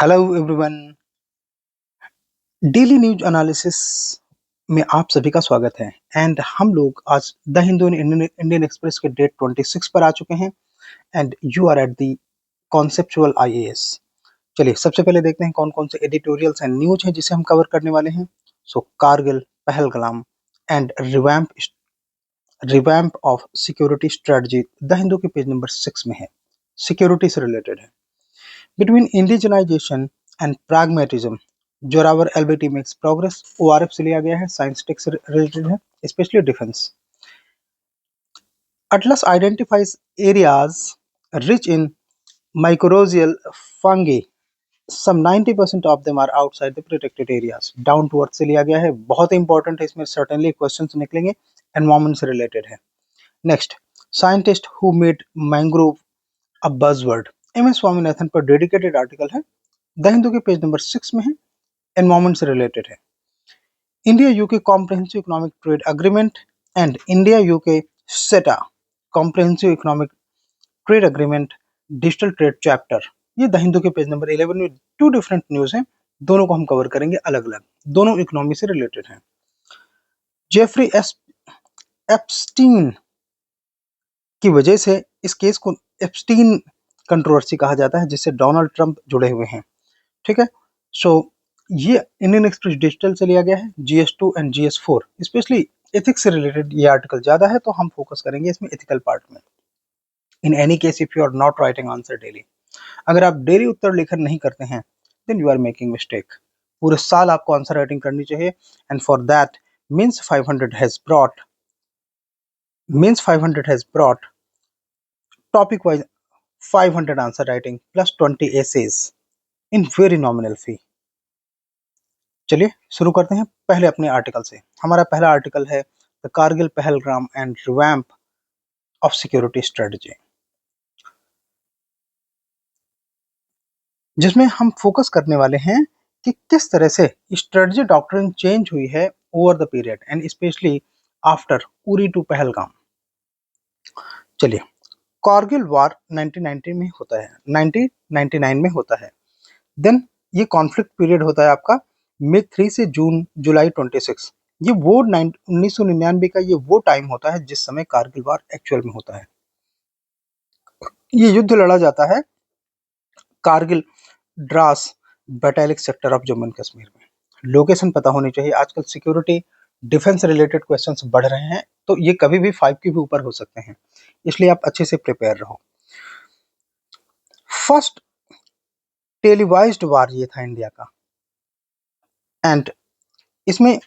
Hello everyone. Daily news analysis में आप सभी का स्वागत है। एंड हम लोग आज द हिंदू इंडियन एक्सप्रेस के डेट 26 पर आ चुके हैं। And you are at the conceptual IAS. चलिए सबसे पहले देखते हैं कौन कौन से एडिटोरियल्स एंड न्यूज हैं जिसे हम कवर करने वाले हैं। So Kargil, Pahalgam and revamp of security strategy the Hindu के पेज नंबर 6 में है। सिक्योरिटी से रिलेटेड है। Between indigenization and pragmatism, Zorawar LBT makes progress ORF से लिया गया है, साइंस टेक से रिलेटेड है, specially defence. Atlas identifies areas rich in mycorrhizal fungi. Some 90% of them are outside the protected areas. Down to earth से लिया गया है, बहुत इंपॉर्टेंट है, इसमें certainly questions निकलेंगे, एनवायरमेंट से रिलेटेड है। Next, scientist who made mangrove a buzzword, M S Swaminathan पर डेडिकेटेड आर्टिकल है, द हिंदू के पेज नंबर 6 में है, एनवायरमेंट से रिलेटेड है। India UK comprehensive economic trade agreement and India UK CETA comprehensive economic trade agreement digital trade chapter, ये the Hindu के page number 11 में टू डिफरेंट न्यूज हैं, दोनों को हम कवर करेंगे अलग अलग, दोनों इकोनॉमी से रिलेटेड हैं। जेफरी एप्स्टीन की वजह से इस केस को एप्स्टीन कंट्रोवर्सी कहा जाता है, जिससे डोनाल्ड ट्रंप जुड़े हुए हैं। ठीक है, सो ये इंडियन एक्सप्रेस डिजिटल से लिया गया है, GS2 and GS4, specially ethics से रिलेटेड ये आर्टिकल ज्यादा है, तो हम फोकस करेंगे इसमें एथिकल पार्ट में। In any case if you are not writing answer daily, अगर आप डेली उत्तर लेखन नहीं करते हैं, then you are making mistake. पूरे साल आपको आंसर राइटिंग करनी चाहिए, and for that means 500 has brought topic wise 500 answer writing plus 20 essays in very nominal fee. चलिए शुरू करते हैं पहले अपने आर्टिकल से। हमारा पहला आर्टिकल है the Kargil Pahalgam and revamp of security strategy, जिसमें हम फोकस करने वाले हैं कि किस तरह से स्ट्रेटजी डॉक्ट्रिन चेंज हुई है over the period and specially after Uri to Pahalgam. चलिए, कारगिल वार 1990 में होता है, 1999 में होता है। देन ये कॉन्फ्लिक्ट पीरियड होता है आपका मई 3 से जुलाई 26। ये वो 1999 का ये वो टाइम होता है जिस समय कारगिल वार एक्चुअल में होता है। ये युद्ध लड़ा जाता है Kargil Dras Batalik sector of Jammu and Kashmir में। लोकेशन पता होनी चाहिए, आजकल सिक्योरिटी डिफेंस रिलेटेड क्वेश्चंस बढ़ रहे हैं, तो ये कभी भी 5 के भी ऊपर हो सकते हैं, इसलिए आप अच्छे से प्रिपेयर रहो। फर्स्ट टेलीवाइज्ड वार ये था इंडिया का, एंड इसमें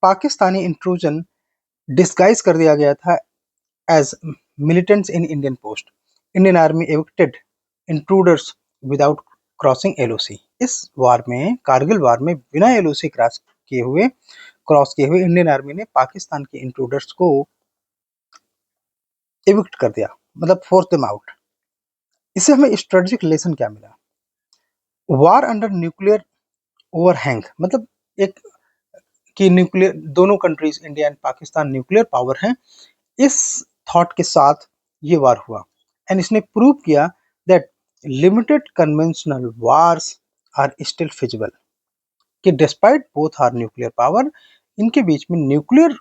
पाकिस्तानी इंट्रूजन डिस्गाइज कर दिया गया था as militants in Indian post. Indian army evicted intruders without crossing LOC। इस वार में, कारगिल वार में, बिना LOC क्रॉस किए हुए इंडियन आर्मी ने पाकिस्तान के इंट्रूडर्स को एविक्ट कर दिया, मतलब फोर्स देम आउट। इससे हमें स्ट्रेटेजिक लेसन क्या मिला? वार अंडर न्यूक्लियर ओवरहैंग, मतलब एक कि न्यूक्लियर, दोनों countries India and Pakistan nuclear power हैं, इस थॉट के साथ ये वार हुआ। एंड इसने प्रूव किया that limited conventional wars are still feasible, कि despite both are nuclear power, इनके बीच में न्यूक्लियर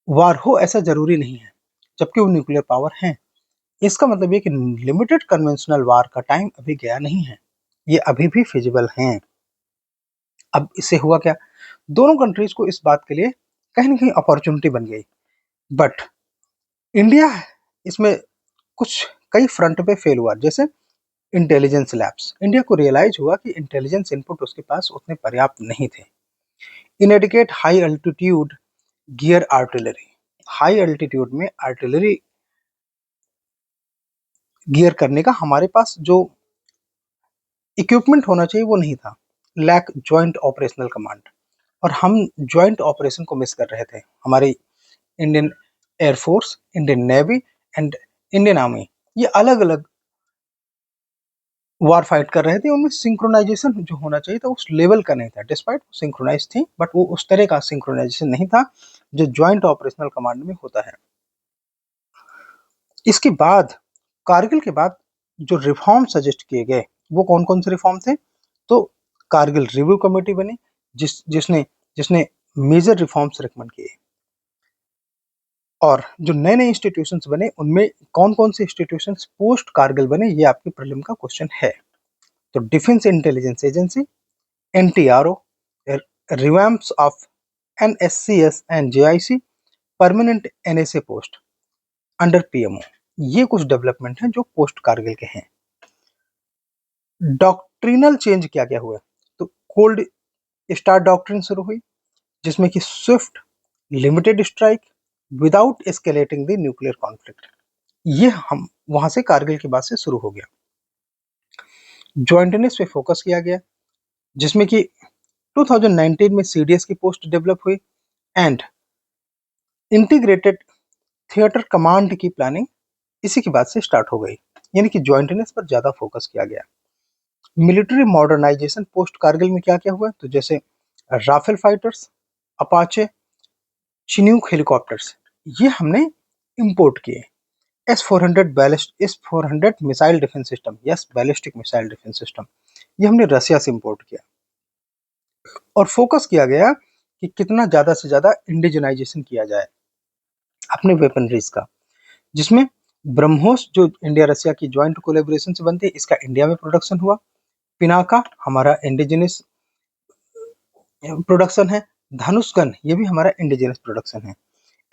वार हो ऐसा जरूरी नहीं है, जबकि वो न्यूक्लियर पावर हैं। इसका मतलब ये कि लिमिटेड कन्वेंशनल वार का टाइम अभी गया नहीं है, ये अभी भी फिजिबल हैं। अब इससे हुआ क्या? दोनों कंट्रीज को इस बात के लिए कहीं ना कहीं अपॉर्चुनिटी बन गई, बट इंडिया इसमें कुछ कई फ्रंट पे फेल हुआ। जैसे इंटेलिजेंस लैप्स, इंडिया को रियलाइज हुआ कि इंटेलिजेंस इनपुट उसके पास उतने पर्याप्त नहीं थे। Inadequate high altitude gear artillery, high altitude में आर्टिलरी गियर करने का हमारे पास जो इक्विपमेंट होना चाहिए वो नहीं था। लैक जॉइंट ऑपरेशनल कमांड, और हम जॉइंट ऑपरेशन को मिस कर रहे थे। हमारी Indian air force, Indian navy and Indian army ये अलग अलग वार फाइट कर रहे थे, उनमें सिंक्रोनाइजेशन जो होना चाहिए था उस लेवल का नहीं था। डिस्पाइट सिंक्रोनाइज थी, बट वो उस तरह का सिंक्रोनाइजेशन नहीं था जो ज्वाइंट ऑपरेशनल कमांड में होता है। इसके बाद, कारगिल के बाद जो रिफॉर्म सजेस्ट किए गए वो कौन कौन से रिफॉर्म थे? तो कारगिल रिव्यू कमेटी बनी, जिसने जिसने मेजर रिफॉर्म्स रिकमेंड किए। और जो नए नए इंस्टीट्यूशंस बने उनमें कौन कौन से इंस्टीट्यूशंस पोस्ट कारगिल बने, ये आपके प्रीलिम का क्वेश्चन है। तो defence intelligence agency, NTRO, revamps of NSCS and JIC, permanent NSA post under PMO, ये कुछ डेवलपमेंट हैं जो पोस्ट कारगिल के हैं। डॉक्ट्रिनल चेंज क्या क्या हुआ? तो कोल्ड स्टार डॉक्ट्रिन शुरू हुई, जिसमें कि Swift limited strike without escalating the nuclear conflict, ये हम वहां से कारगिल के बाद से शुरू हो गया। ज्वाइंटनेस पे फोकस किया गया, जिसमें कि 2019 में सीडीएस की पोस्ट डेवलप हुई एंड इंटीग्रेटेड थिएटर कमांड की प्लानिंग इसी के बाद से स्टार्ट हो गई, यानी कि ज्वाइंटनेस पर ज्यादा फोकस किया गया। मिलिट्री मॉडर्नाइजेशन पोस्ट कारगिल में क्या क्या हुआ? तो जैसे राफेल फाइटर्स, अपाचे, चिन्यूक हेलीकॉप्टर्स, ये हमने इंपोर्ट किए। S-400 missile defence system, yes ballistic missile defence system, ये हमने रसिया से इंपोर्ट किया। और फोकस किया गया कि कितना ज्यादा से ज्यादा इंडिजनाइजेशन किया जाए अपने वेपनरीज का, जिसमें ब्रह्मोस जो इंडिया रसिया की ज्वाइंट कोलेबोरेशन से बनती है, इसका इंडिया में प्रोडक्शन हुआ। पिनाका हमारा इंडिजिनस प्रोडक्शन है। धनुष गन ये भी हमारा इंडिजिनस प्रोडक्शन है।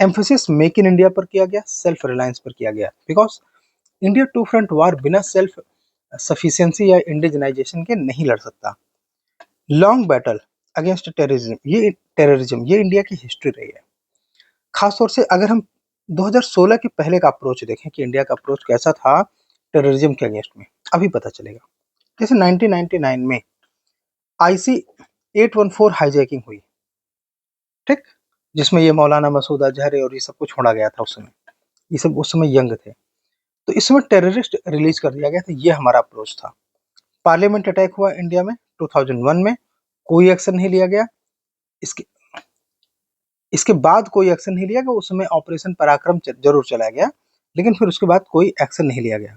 एम्फोसिस मेक इन इंडिया पर किया गया, सेल्फ रिलायंस पर किया गया, बिकॉज इंडिया टू फ्रंट वार बिना सेल्फ सफिशिएंसी या इंडिजनाइजेशन के नहीं लड़ सकता। लॉन्ग बैटल अगेंस्ट टेररिज्म ये इंडिया की हिस्ट्री रही है। खासतौर से अगर हम 2016 के पहले का अप्रोच देखें कि इंडिया का अप्रोच कैसा था टेररिज्म के अगेंस्ट में, अभी पता चलेगा। जैसे 1999 में IC 814 हाईजैकिंग हुई, ठीक, जिसमें ये मौलाना मसूद अजहर और ये सबको छोड़ा गया था उस समय, ये सब उस समय यंग थे, तो इस समय टेररिस्ट रिलीज कर दिया गया था, ये हमारा अप्रोच था। पार्लियामेंट अटैक हुआ इंडिया में 2001 में, कोई एक्शन नहीं लिया गया। इसके इसके बाद कोई एक्शन नहीं लिया गया, उस समय ऑपरेशन पराक्रम जरूर चलाया गया, लेकिन फिर उसके बाद कोई एक्शन नहीं लिया गया।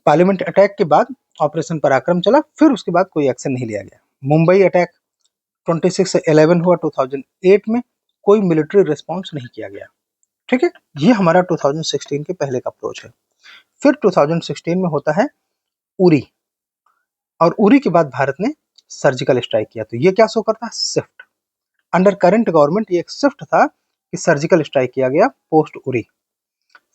पार्लियामेंट अटैक के बाद ऑपरेशन पराक्रम चला, फिर उसके बाद कोई एक्शन नहीं लिया गया। मुंबई अटैक 26/11 हुआ 2008 में, कोई मिलिट्री रिस्पॉन्स नहीं किया गया, ठीक है। ये हमारा 2016 के पहले का अप्रोच है। फिर 2016 में होता है उरी, और उरी के बाद भारत ने सर्जिकल स्ट्राइक किया। तो ये क्या शो करता है? शिफ्ट अंडर करंट गवर्नमेंट, ये एक शिफ्ट था कि सर्जिकल स्ट्राइक किया गया पोस्ट उरी।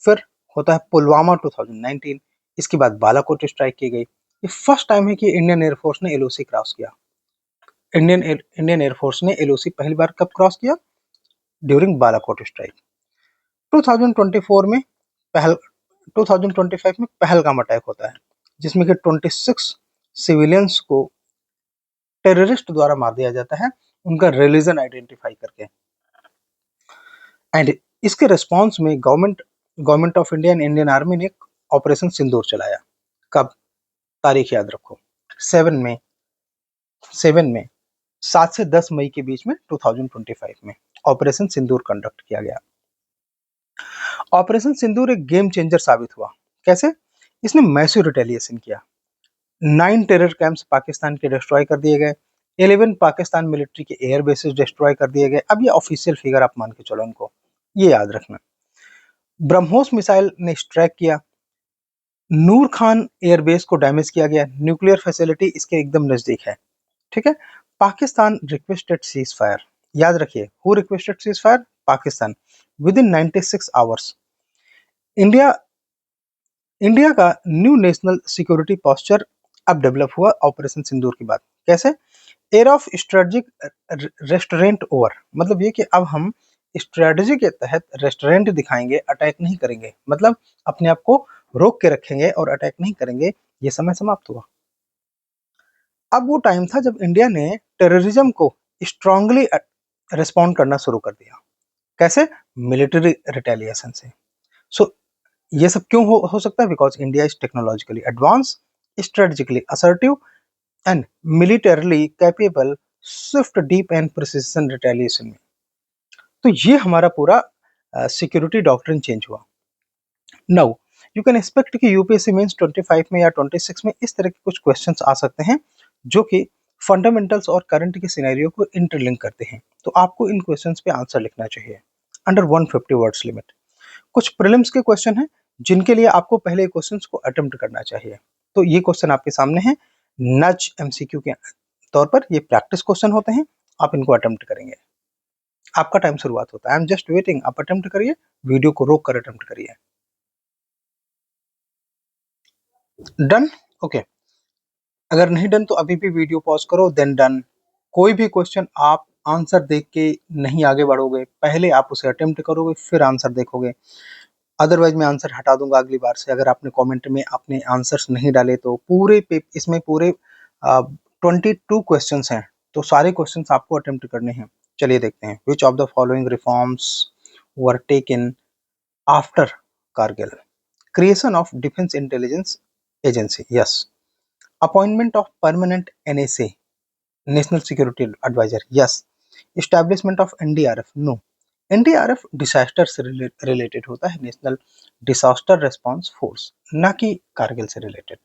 फिर होता है पुलवामा 2019, इसके बाद बालाकोट स्ट्राइक की गई। ये फर्स्ट टाइम है कि इंडियन एयरफोर्स ने एलओसी क्रॉस किया। इंडियन एयरफोर्स ने एलओसी पहली बार कब क्रॉस किया? During Balakot strike. 2024 में पहल 2025 में पहलगाम अटैक होता है, जिसमें कि 26 सिविलियंस को टेररिस्ट द्वारा मार दिया जाता है, उनका रिलीजन आइडेंटिफाई करके। एंड इसके रिस्पॉन्स में government of India and Indian army ने ऑपरेशन सिंदूर चलाया। कब? तारीख याद रखो, 7 से 10 मई के बीच में 2025 में ऑपरेशन सिंदूर कंडक्ट किया गया। ऑपरेशन सिंदूर एक गेम चेंजर साबित हुआ। कैसे? इसने मैसिव रिटेलिएशन किया। 9 टेरर कैंप्स पाकिस्तान के डिस्ट्रॉय कर दिए गए, 11 पाकिस्तान मिलिट्री के एयर बेसिस डिस्ट्रॉय कर दिए गए। अब ये ऑफिशियल फिगर आप मान के चलो, इनको ये याद रखना। ब्रह्मोस मिसाइल ने स्ट्राइक किया, नूर खान एयरबेस को डैमेज किया गया, न्यूक्लियर फैसिलिटी इसके एकदम नजदीक है, ठीक है। पाकिस्तान रिक्वेस्टेड सीज फायर, याद रखिए, who requested cease fire? Pakistan. With in 96 hours India India का न्यू नेशनल सिक्योरिटी पोस्चर अब डेवलप हुआ ऑपरेशन सिंदूर के बाद। कैसे? Air of strategic restaurant over, मतलब ये कि अब हम स्ट्रेटजी के तहत रेस्टोरेंट दिखाएंगे, अटैक नहीं करेंगे, मतलब अपने आप को रोक के रखेंगे और अटैक नहीं करेंगे, ये समय समाप्त हुआ। अब वो टाइम था जब इंडिया ने टेररिज्म को स्ट्रांगली रिस्पॉन्ड करना शुरू कर दिया। कैसे? मिलिट्री रिटेलिएशन से। सो ये सब क्यों हो सकता है? Because India is technologically advance, strategically assertive and militarily capable, Swift, deep and precision retaliation में। तो ये हमारा पूरा सिक्योरिटी डॉक्ट्रिन चेंज हुआ। नाउ यू कैन एक्सपेक्ट कि यूपीएससी मीन्स 25 में या 26 में इस तरह के कुछ क्वेश्चंस आ सकते हैं जो कि फंडामेंटल्स और करंट के सिनेरियो को इंटरलिंक करते हैं। तो आपको इन क्वेश्चंस पे आंसर लिखना चाहिए अंडर 150 वर्ड्स लिमिट। कुछ प्रीलिम्स के क्वेश्चन हैं जिनके लिए आपको पहले क्वेश्चंस को अटेम्प्ट करना चाहिए। तो ये क्वेश्चन आपके सामने है, नज एमसीक्यू के तौर पर ये प्रैक्टिस क्वेश्चन होते हैं, आप इनको अटेम्प्ट करेंगे। आपका टाइम शुरुआत होता है, आई एम जस्ट वेटिंग, आप अटेम्प्ट करिए, वीडियो को रोक कर अटेम्प्ट करिए। डन? ओके। अगर नहीं डन तो अभी भी वीडियो पॉज करो, देन डन। कोई भी क्वेश्चन आप आंसर देख के नहीं आगे बढ़ोगे, पहले आप उसे अटेम्प्ट करोगे फिर आंसर देखोगे। अदरवाइज मैं आंसर हटा दूंगा अगली बार से, अगर आपने कमेंट में अपने आंसर्स नहीं डाले तो। इसमें पूरे 22 क्वेश्चंस हैं, तो सारे क्वेश्चंस आपको अटेम्प्ट करने हैं। चलिए देखते हैं। Which of the following reforms were taken after Kargil? Creation of defence intelligence agency, yes. Appointment of permanent NSA, national security adviser, yes. Establishment of NDRF, no. NDRF disaster से रिलेटेड होता है, national disaster response force, ना कि कारगिल से related.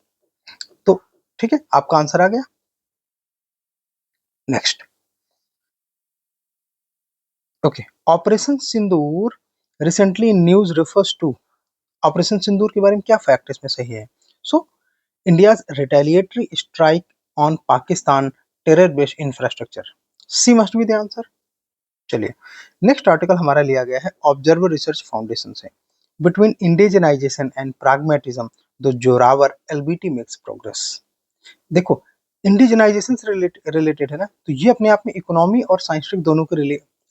तो ठीक है, आपका आंसर आ गया। Next, okay. Operation Sindoor recently news refers to, operation Sindoor के बारे में क्या फैक्ट इसमें सही है? So India's retaliatory strike on Pakistan terror based infrastructure, C must be the answer. चलिए, नेक्स्ट आर्टिकल हमारा लिया गया है ऑब्जर्वर रिसर्च फाउंडेशन से। Between indigenisation and pragmatism the Zorawar LBT makes progress. देखो, इंडिजिनाइजेशन से रिलेटेड है ना, तो ये अपने आप में इकोनॉमी और साइंटिफिक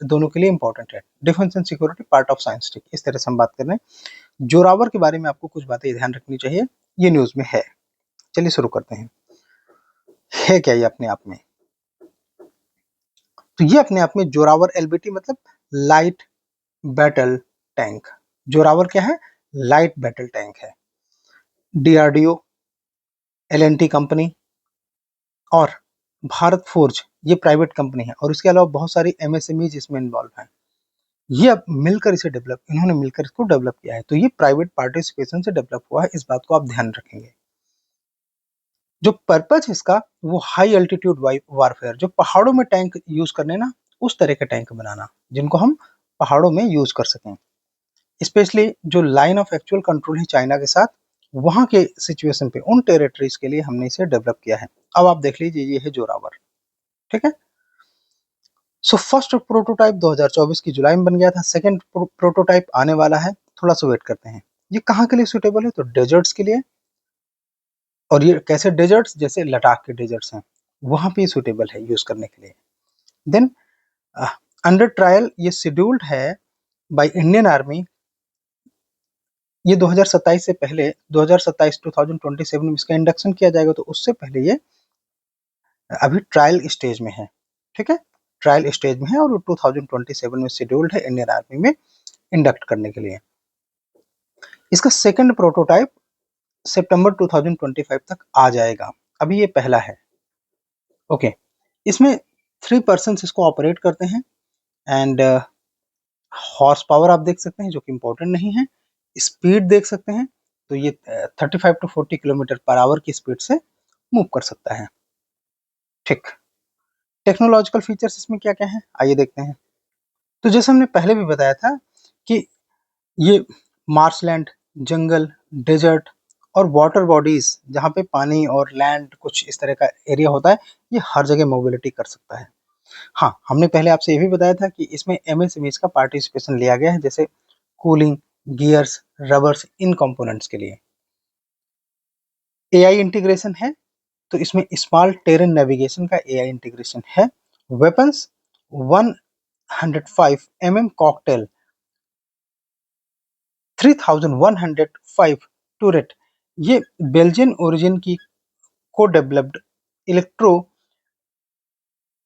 दोनों के लिए इंपॉर्टेंट है। Defence and security part of scientific, इस तरह से हम बात कर रहे हैं। जोरावर के बारे में आपको कुछ बातें ध्यान रखनी चाहिए, ये न्यूज में है। चलिए शुरू करते हैं। है क्या ये अपने आप में? तो ये अपने आप में जोरावर एलबीटी मतलब लाइट बैटल टैंक। जोरावर क्या है? लाइट बैटल टैंक है। डीआरडीओ, एलएनटी कंपनी और भारत फोर्ज, ये प्राइवेट कंपनी है, और इसके अलावा बहुत सारी एमएसएमईज इसमें इन्वॉल्व हैं। ये अब मिलकर इन्होंने मिलकर इसको डेवलप किया है, तो ये प्राइवेट पार्टिसिपेशन से डेवलप हुआ है, इस बात को आप ध्यान रखेंगे। जो पर्पज इसका, वो हाई अल्टीट्यूड वारफेयर, जो पहाड़ों में टैंक यूज करने ना, उस तरह के टैंक बनाना जिनको हम पहाड़ों में यूज कर सकें। स्पेशली जो लाइन ऑफ एक्चुअल कंट्रोल है चाइना के साथ, वहां के सिचुएशन पे, उन टेरिटरीज के लिए हमने इसे डेवलप किया है। अब आप देख लीजिए, ये है जोरावर, ठीक है। सो फर्स्ट प्रोटोटाइप 2024 की जुलाई में बन गया था। सेकंड प्रोटोटाइप आने वाला है, थोड़ा सा वेट करते हैं। ये कहाँ के लिए सुटेबल है? तो डेजर्ट्स के लिए। और ये कैसे डेजर्ट्स? जैसे लद्दाख के डेजर्ट्स हैं, वहां पे सुटेबल है यूज करने के लिए। देन अंडर ट्रायल ये शेड्यूल्ड है बाय इंडियन आर्मी। ये 2027 से पहले, 2027 में इसका इंडक्शन किया जाएगा, तो उससे पहले ये अभी ट्रायल स्टेज में है, ठीक है। ट्रायल स्टेज में है और 2027 में शेड्यूल्ड है इंडियन आर्मी में इंडक्ट करने के लिए। इसका सेकंड प्रोटोटाइप सितंबर 2025 तक आ जाएगा। अभी ये पहला है, ओके। इसमें 3 पर्सन इसको ऑपरेट करते हैं, एंड हॉर्स पावर आप देख सकते हैं, जो कि इंपॉर्टेंट नहीं है। स्पीड देख सकते हैं, तो ये 35 टू 40 किलोमीटर पर आवर की स्पीड से मूव कर सकता है, ठीक। टेक्नोलॉजिकल फीचर्स इसमें क्या क्या है, आइए देखते हैं। तो जैसे हमने पहले भी बताया था कि ये मार्शलैंड, जंगल, डेजर्ट और वाटर बॉडीज, जहाँ पे पानी और लैंड कुछ इस तरह का एरिया होता है, ये हर जगह मोबिलिटी कर सकता है। हाँ, हमने पहले आपसे ये भी बताया था कि इसमें एमएसएमईज का पार्टिसिपेशन लिया गया है, जैसे कूलिंग, गियर्स, रबर्स, इन कंपोनेंट्स के लिए। एआई इंटीग्रेशन है, तो इसमें स्मॉल टेरेन नेविगेशन का एआई इंटीग्रेशन है। वेपन्स 105 कॉकटेल, 3105 टूरेट, ये बेल्जियन ओरिजिन की को डेवलप्ड इलेक्ट्रो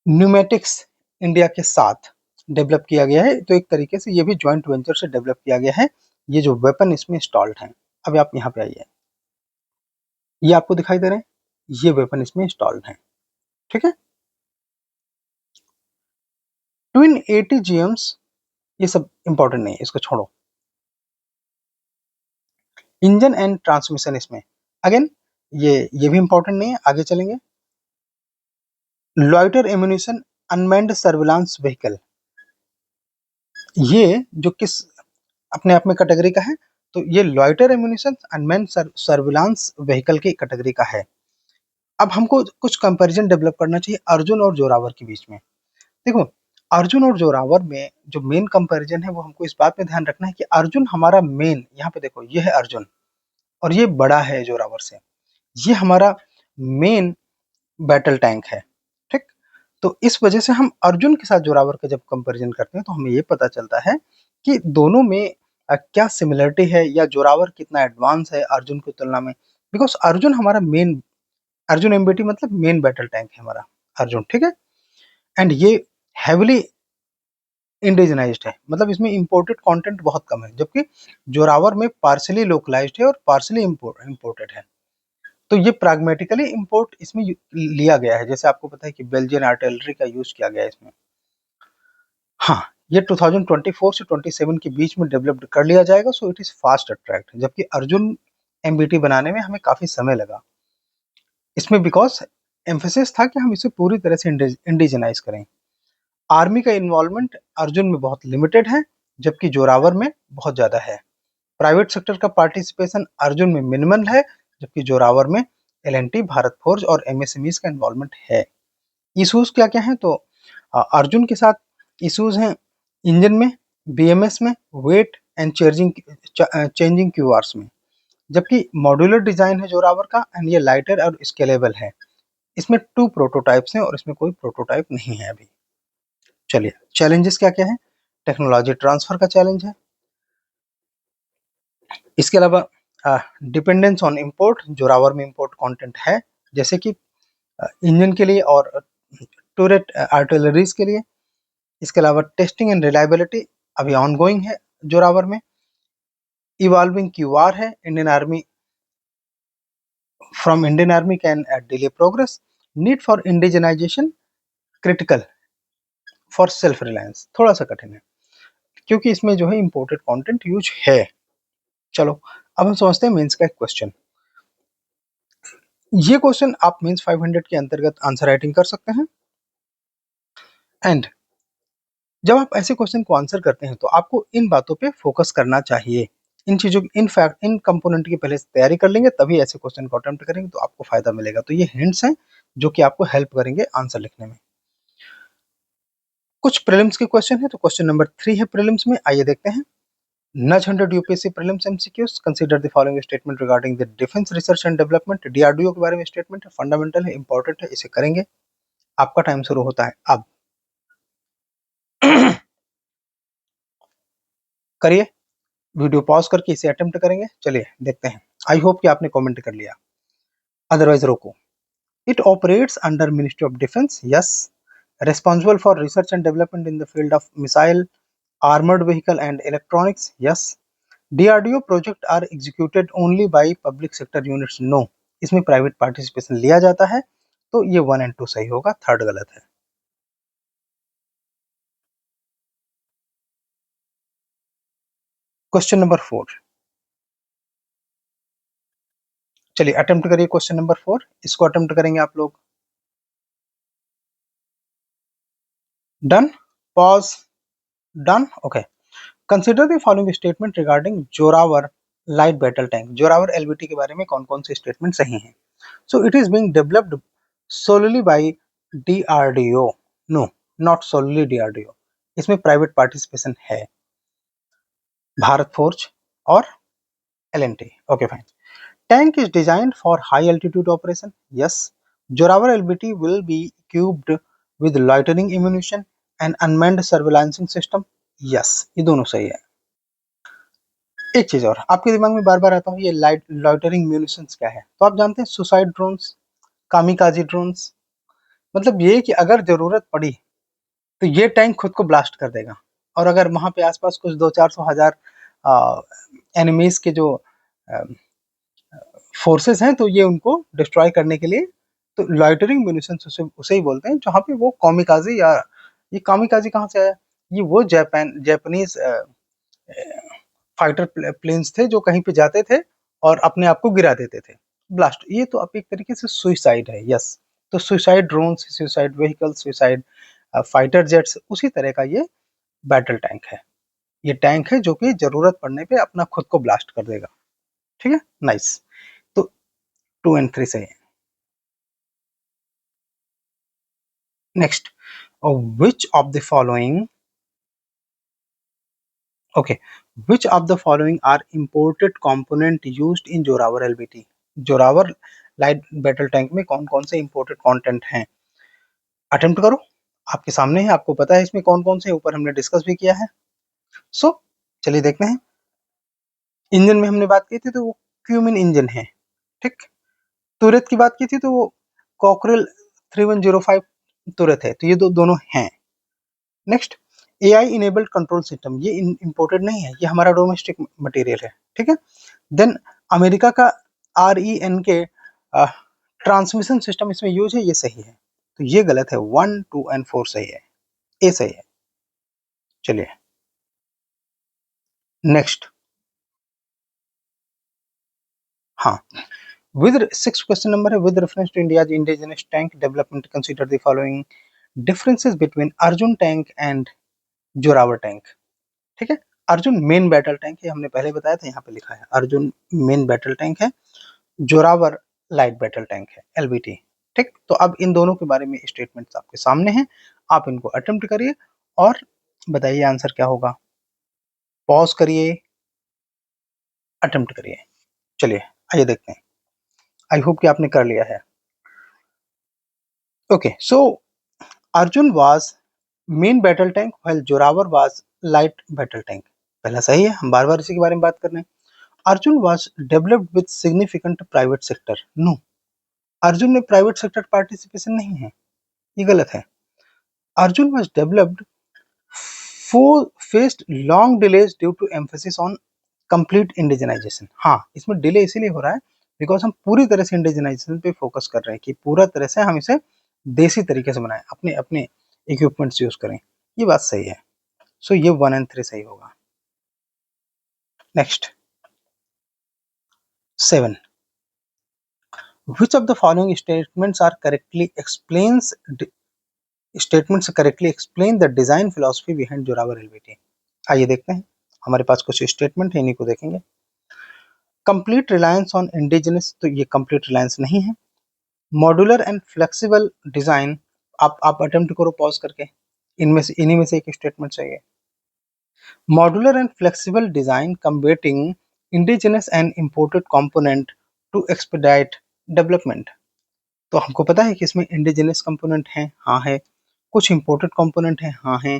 न्यूमेटिक्स इंडिया के साथ डेवलप किया गया है। तो एक तरीके से ये भी जॉइंट वेंचर से डेवलप किया गया है। ये जो वेपन इसमें इंस्टॉल्ड हैं, अभी आप यहाँ पे आइए, ये आपको दिखाई दे रहे हैं, ये वेपन इसमें इंस्टॉल्ड हैं, ठीक है। ट्विन एटीजीएम्स, ये सब इंपॉर्टेंट नहीं है, इसको छोड़ो। इंजन एंड ट्रांसमिशन इसमें अगेन ये भी इंपॉर्टेंट नहीं है, आगे चलेंगे। Loiter ammunition unmanned surveillance vehicle, ये जो किस अपने आप में कैटेगरी का है, तो ये loiter ammunition unmanned surveillance vehicle की कैटेगरी का है। अब हमको कुछ कंपैरिजन डेवलप करना चाहिए अर्जुन और जोरावर के बीच में। देखो, अर्जुन और जोरावर में जो मेन कंपैरिजन है वो हमको इस बात पे ध्यान रखना है कि अर्जुन हमारा मेन, यहाँ पे देखो ये है अर्जुन और ये बड़ा है जोरावर से, ये हमारा मेन बैटल टैंक है, ठीक। तो इस वजह से हम अर्जुन के साथ जोरावर का जब कंपैरिजन करते हैं तो हमें ये पता चलता है कि दोनों में क्या सिमिलरिटी है या जोरावर कितना एडवांस है अर्जुन की तुलना में। बिकॉज अर्जुन हमारा मेन, अर्जुन एमबीटी मतलब मेन बैटल टैंक है हमारा अर्जुन, ठीक है। एंड ये हैविली इंडिजिनाइज्ड है, मतलब इसमें इंपोर्टेड कंटेंट बहुत कम है, जबकि जोरावर में पार्सली लोकलाइज्ड है और पार्सली इंपोर्टेड है। तो ये प्राग्मेटिकली इंपोर्ट इसमें लिया गया है, जैसे आपको पता है कि बेल्जियन आर्टिलरी का यूज किया गया है इसमें। हाँ, ये 2024 से 27 के बीच में डेवलप्ड कर लिया जाएगा, सो इट इज फास्ट अट्रैक्ट, जबकि अर्जुन एमबीटी बनाने में हमें काफी समय लगा इसमें, बिकॉज एम्फेसिस था कि हम इसे पूरी तरह से इंडिजिनाइज करें। आर्मी का इन्वॉल्वमेंट अर्जुन में बहुत लिमिटेड है, जबकि जोरावर में बहुत ज्यादा है। प्राइवेट सेक्टर का पार्टिसिपेशन अर्जुन में मिनिमल है, जबकि जोरावर में एलएनटी, भारत फोर्ज और एमएसएमईज का इन्वॉल्वमेंट है। इशूज क्या क्या हैं, तो अर्जुन के साथ इशूज हैं इंजन में, बीएमएस में, वेट एंड चेंजिंग क्यूआरस में, जबकि मॉड्यूलर डिजाइन है जोरावर का एंड ये लाइटर और स्केलेबल है। इसमें 2 प्रोटोटाइप्स हैं और इसमें कोई प्रोटोटाइप नहीं है अभी। चलिए, चैलेंजेस क्या क्या है। टेक्नोलॉजी ट्रांसफर का चैलेंज है, इसके अलावा डिपेंडेंस ऑन इंपोर्ट, जोरावर में इंपोर्ट कंटेंट है, जैसे कि इंजन के लिए और टूरेट आर्टिलरीज के लिए। इसके अलावा टेस्टिंग एंड रिलायबिलिटी अभी ऑनगोइंग है जोरावर में। इवॉल्विंग क्यूआर है, Indian army from Indian army can delay progress. Need for indigenisation critical for self reliance, थोड़ा सा कठिन है क्योंकि इसमें जो है इंपोर्टेड कंटेंट यूज है। चलो, अब हम समझते हैं मेंस का एक क्वेश्चन। ये क्वेश्चन आप मींस 500 के अंतर्गत आंसर राइटिंग कर सकते हैं। एंड जब आप ऐसे क्वेश्चन को आंसर करते हैं तो आपको इन बातों पे फोकस करना चाहिए, इन चीजों की, इन फैक्ट, इन कंपोनेंट की पहले से तैयारी कर लेंगे तभी ऐसे क्वेश्चन को अटेम्प्ट करेंगे तो आपको फायदा मिलेगा। तो ये हिंट्स हैं जो कि आपको हेल्प करेंगे आंसर लिखने में। कुछ प्रीलिम्स के क्वेश्चन है, तो क्वेश्चन नंबर 3 है प्रीलिम्स में, आइए देखते हैं। नच 100 UPSC prelims MCQs, consider the following statement regarding the defence research and development. DRDO के बारे में स्टेटमेंट है, फंडामेंटल है, इंपॉर्टेंट है, इसे करेंगे। आपका टाइम शुरू होता है अब। करिए, वीडियो पॉज करके इसे अटेम्प्ट करेंगे। चलिए देखते हैं। आई होप कि आपने कमेंट कर लिया, अदरवाइज रोको। It operates under ministry of defence, yes. Responsible for research and development in the field of missile, armored vehicle and electronics, yes. DRDO project are executed only by public sector units, no. इसमें private participation लिया जाता है, तो ये 1 और 2 सही होगा, 3rd गलत है। क्वेश्चन नंबर 4, चलिए अटेम्प्ट करिए क्वेश्चन नंबर 4, इसको अटेम्प्ट करेंगे आप लोग। Done, pause, done, okay. Consider the following statement regarding Zorawar light battle tank. Zorawar LBT के बारे में कौन कौन से स्टेटमेंट सही हैं। So it is being developed solely by DRDO, no, not solely DRDO, इसमें प्राइवेट पार्टिसिपेशन है, भारत फोर्ज और L and T, okay fine. Tank is designed for high altitude operation, yes. Zorawar LBT will be equipped with loitering ammunition and unmanned surveillancing system, yes, ये दोनों सही है। एक चीज और आपके दिमाग में बार बार आता है, ये लॉइटरिंग म्यूनिशंस क्या है, तो आप जानते हैं सुसाइड ड्रोन्स, कामिकाजी ड्रोन्स, मतलब ये कि अगर जरूरत पड़ी तो ये टैंक खुद को ब्लास्ट कर देगा, और अगर वहां पे आसपास कुछ 200-400 हजार एनिमीज के जो फोर्सेस हैं तो ये उनको डिस्ट्रॉय करने के लिए, तो लॉइटरिंग म्यूनिशंस उसे ही बोलते हैं, जहाँ पे वो कामिकाजी, या ये कामिकाजी कहाँ से आया, ये वो जापानीज फाइटर प्लेन्स थे जो कहीं पे जाते थे और अपने आप को गिरा देते थे। ब्लास्ट, ये तो अब एक तरीके से सुइसाइड है। यस, तो suicide drone, suicide vehicle, suicide fighter jets, उसी तरह का ये बैटल टैंक है। ये टैंक है जो कि जरूरत पड़ने पे अपना खुद को ब्लास्ट कर देगा। ठीक है, नाइस। तो 2 एंड 3 सही है। Next, which of the following, okay, which of the following are imported component used in Zorawar LBT. Zorawar light battle tank में कौन कौन से इंपोर्टेड कंटेंट हैं? अटेम्प्ट करो, आपके सामने है, आपको पता है इसमें कौन कौन से, ऊपर हमने डिस्कस भी किया है। सो चलिए देखते हैं। इंजन में हमने बात की थी तो वो क्यूमिन इंजन है। ठीक, तुरत की बात की थी तो वो कॉकरेल 3105 तुरत है, तो ये दोनों हैं। Next, AI enabled control system, ये इंपोर्टेड नहीं है, ये हमारा डोमेस्टिक मटेरियल है। ठीक है, देन अमेरिका का REN के ट्रांसमिशन सिस्टम इसमें यूज है, ये सही है। तो ये गलत है, 1, 2 एंड 4 सही है, ए सही है। चलिए नेक्स्ट, हाँ, विद 6 क्वेश्चन नंबर है, with reference to India's indigenous tank development consider the following differences between Arjun tank and Zorawar tank. ठीक है, अर्जुन मेन बैटल टैंक है, हमने पहले बताया था, यहाँ पे लिखा है अर्जुन मेन बैटल टैंक है, जोरावर लाइट बैटल टैंक है, LBT। ठीक, तो अब इन दोनों के बारे में स्टेटमेंट्स आपके सामने हैं, आप इनको अटेम्प्ट करिए और बताइए आंसर क्या होगा। पॉज करिए, अटेम्प्ट करिए। चलिए आइए देखते हैं, आई होप कि आपने कर लिया है। Okay, so Arjun was main battle tank while Zorawar was light battle tank. पहला सही है, हम बार बार इसी के बारे में बात कर रहे हैं। Arjun was developed with significant private sector, no, Arjun में प्राइवेट सेक्टर पार्टिसिपेशन नहीं है, ये गलत है। Arjun was developed faced long delays due to emphasis on complete indigenisation. हाँ, इसमें डिले इसीलिए हो रहा है बिकॉज हम पूरी तरह से इंडिजिनाइजेशन पे फोकस कर रहे हैं कि पूरा तरह से हम इसे देसी तरीके से बनाएं, अपने अपने इक्विपमेंट्स यूज करें। ये बात सही है, सो ये 1 एंड 3 सही होगा। Next 7, which of the following statements are correctly explains statements correctly explain the design philosophy behind Zorawar LBT। आइए देखते हैं, हमारे पास कुछ स्टेटमेंट है, इन्हीं को देखेंगे। कंप्लीट रिलायंस ऑन इंडिजिनस, तो ये कंप्लीट रिलायंस नहीं है। मॉड्यूलर एंड फ्लेक्सिबल डिजाइन, आप अटेम्प्ट करो पॉज करके, इनमें से इन्हीं में से एक स्टेटमेंट चाहिए। Modular and flexible design combating indigenous and imported component to expedite development. तो हमको पता है कि इसमें इंडिजिनस कंपोनेंट हैं, हाँ है, कुछ इंपोर्टेड कंपोनेंट हैं, हाँ है।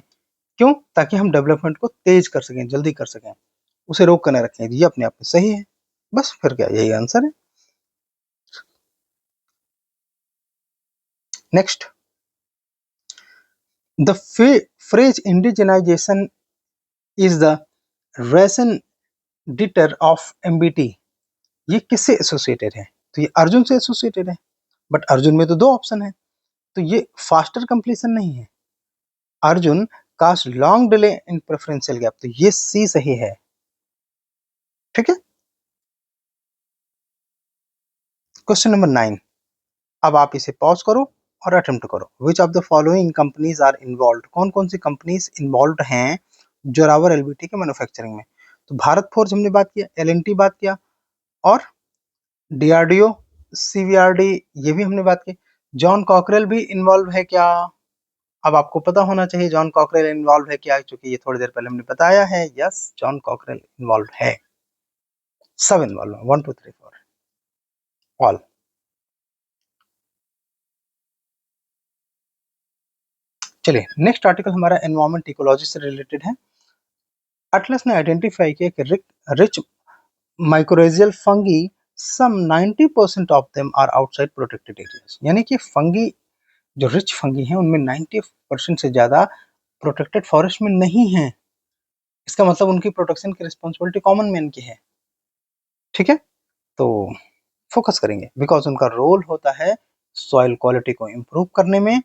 क्यों? ताकि हम डेवलपमेंट को तेज कर सकें, जल्दी कर सकें, उसे रोक कर न रखें। ये अपने आप में सही है, बस फिर क्या, यही आंसर है। Next, the phrase indigenization is the recent deter of MBT, ये किससे एसोसिएटेड है? तो ये अर्जुन से एसोसिएटेड है, बट अर्जुन में तो 2 ऑप्शन है, तो ये फास्टर कंप्लीशन नहीं है। Arjun cost long delay in preferential gap, तो ये सी सही है। ठीक है, क्वेश्चन नंबर 9, अब आप इसे पॉज करो और अटेम्प्ट करो। Which of the following companies are involve, कौन कौन सी कंपनीज इन्वॉल्व हैं जोरावर LBT के मैन्युफैक्चरिंग में? तो भारत फोर्ज हमने बात किया, LNT बात किया, और DRDO, CVRD, ये भी हमने बात की। जॉन कॉकरेल भी इन्वॉल्व है क्या? अब आपको पता होना चाहिए जॉन कॉकरेल इन्वॉल्व है क्या, क्योंकि ये थोड़ी देर पहले हमने बताया है। यस, जॉन कॉकरेल इन्वॉल्व है, सब इन्वॉल्व है, 1 2 3 4 ऑल। चलिए नेक्स्ट आर्टिकल हमारा एनवायरमेंट इकोलॉजी से रिलेटेड है। एटलस ने आइडेंटिफाई किया कि rich mycorrhizal fungi some 90% of them are outside protected areas, यानी कि फंगी, जो रिच फंगी हैं उनमें 90% से ज्यादा प्रोटेक्टेड फॉरेस्ट में नहीं है। इसका मतलब उनकी प्रोटेक्शन की रिस्पॉन्सिबिलिटी कॉमन मैन की है। ठीक है, तो फोकस करेंगे बिकॉज उनका रोल होता है सॉइल क्वालिटी को इम्प्रूव करने में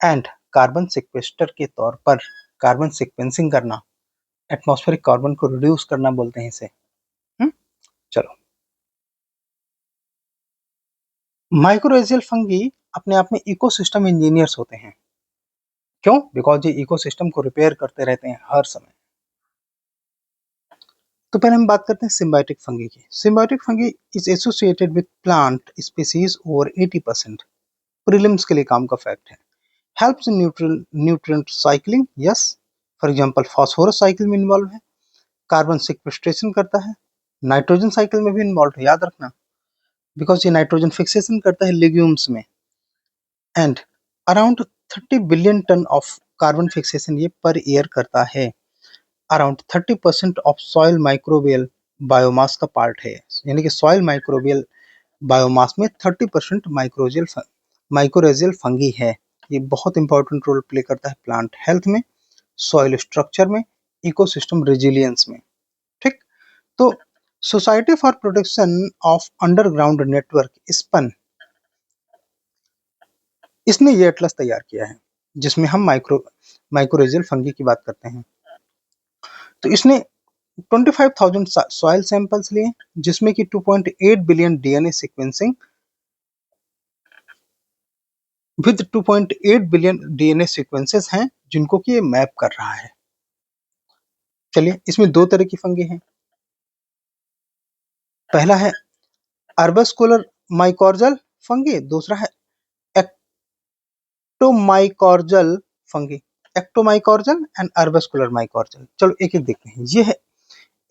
एंड कार्बन सिक्वेस्टर के तौर पर कार्बन सिक्वेंसिंग करना, एटमॉस्फेरिक कार्बन को रिड्यूस करना बोलते हैं इसे। चलो माइक्रोरेजियल फंगी अपने आप में इकोसिस्टम इंजीनियर्स होते हैं। क्यों? बिकॉज ये इकोसिस्टम को रिपेयर करते रहते हैं हर समय। तो पहले हम बात करते हैं सिम्बायोटिक फंगी की। Symbiotic fungi is associated with plant species over 80%। Prelims के लिए काम का फैक्ट है। Helps in nutrient cycling, yes. For example phosphorus cycle में इन्वॉल्व है, कार्बन सिक्वेस्ट्रेशन करता है, नाइट्रोजन साइकिल में भी इन्वॉल्व है, याद रखना, बिकॉज ये नाइट्रोजन फिक्सेशन करता है लिग्यूम्स में। And around 30 billion ton of carbon fixation ये पर ईयर करता है। Around 30% of soil microbial biomass का पार्ट है, यानी कि सॉइल माइक्रोबियल बायोमास में 30% माइक्रोरेजियल फंगी है। ये बहुत इंपॉर्टेंट रोल प्ले करता है प्लांट हेल्थ में, सॉइल स्ट्रक्चर में, इकोसिस्टम रेजिलियंस में। ठीक। तो society for protection of underground network SPUN, इसने ये एटलस तैयार किया है जिसमें हम माइक्रोरेजियल फंगी की बात करते हैं। तो इसने 25,000 सॉइल सैंपल्स लिए, जिसमें कि 2.8 billion DNA sequencing with 2.8 billion DNA sequences हैं जिनको कि ये मैप कर रहा है। चलिए, इसमें दो तरह की फंगी हैं। पहला है अर्बस्कुलर माइकोर्जल फंगी, दूसरा है एक्टोमाइकोर्जल फंगी। एक्टोमाइकोर्जल एंड अर्बस्कुलर माइकोर्जल, चलो एक एक देखते हैं। ये है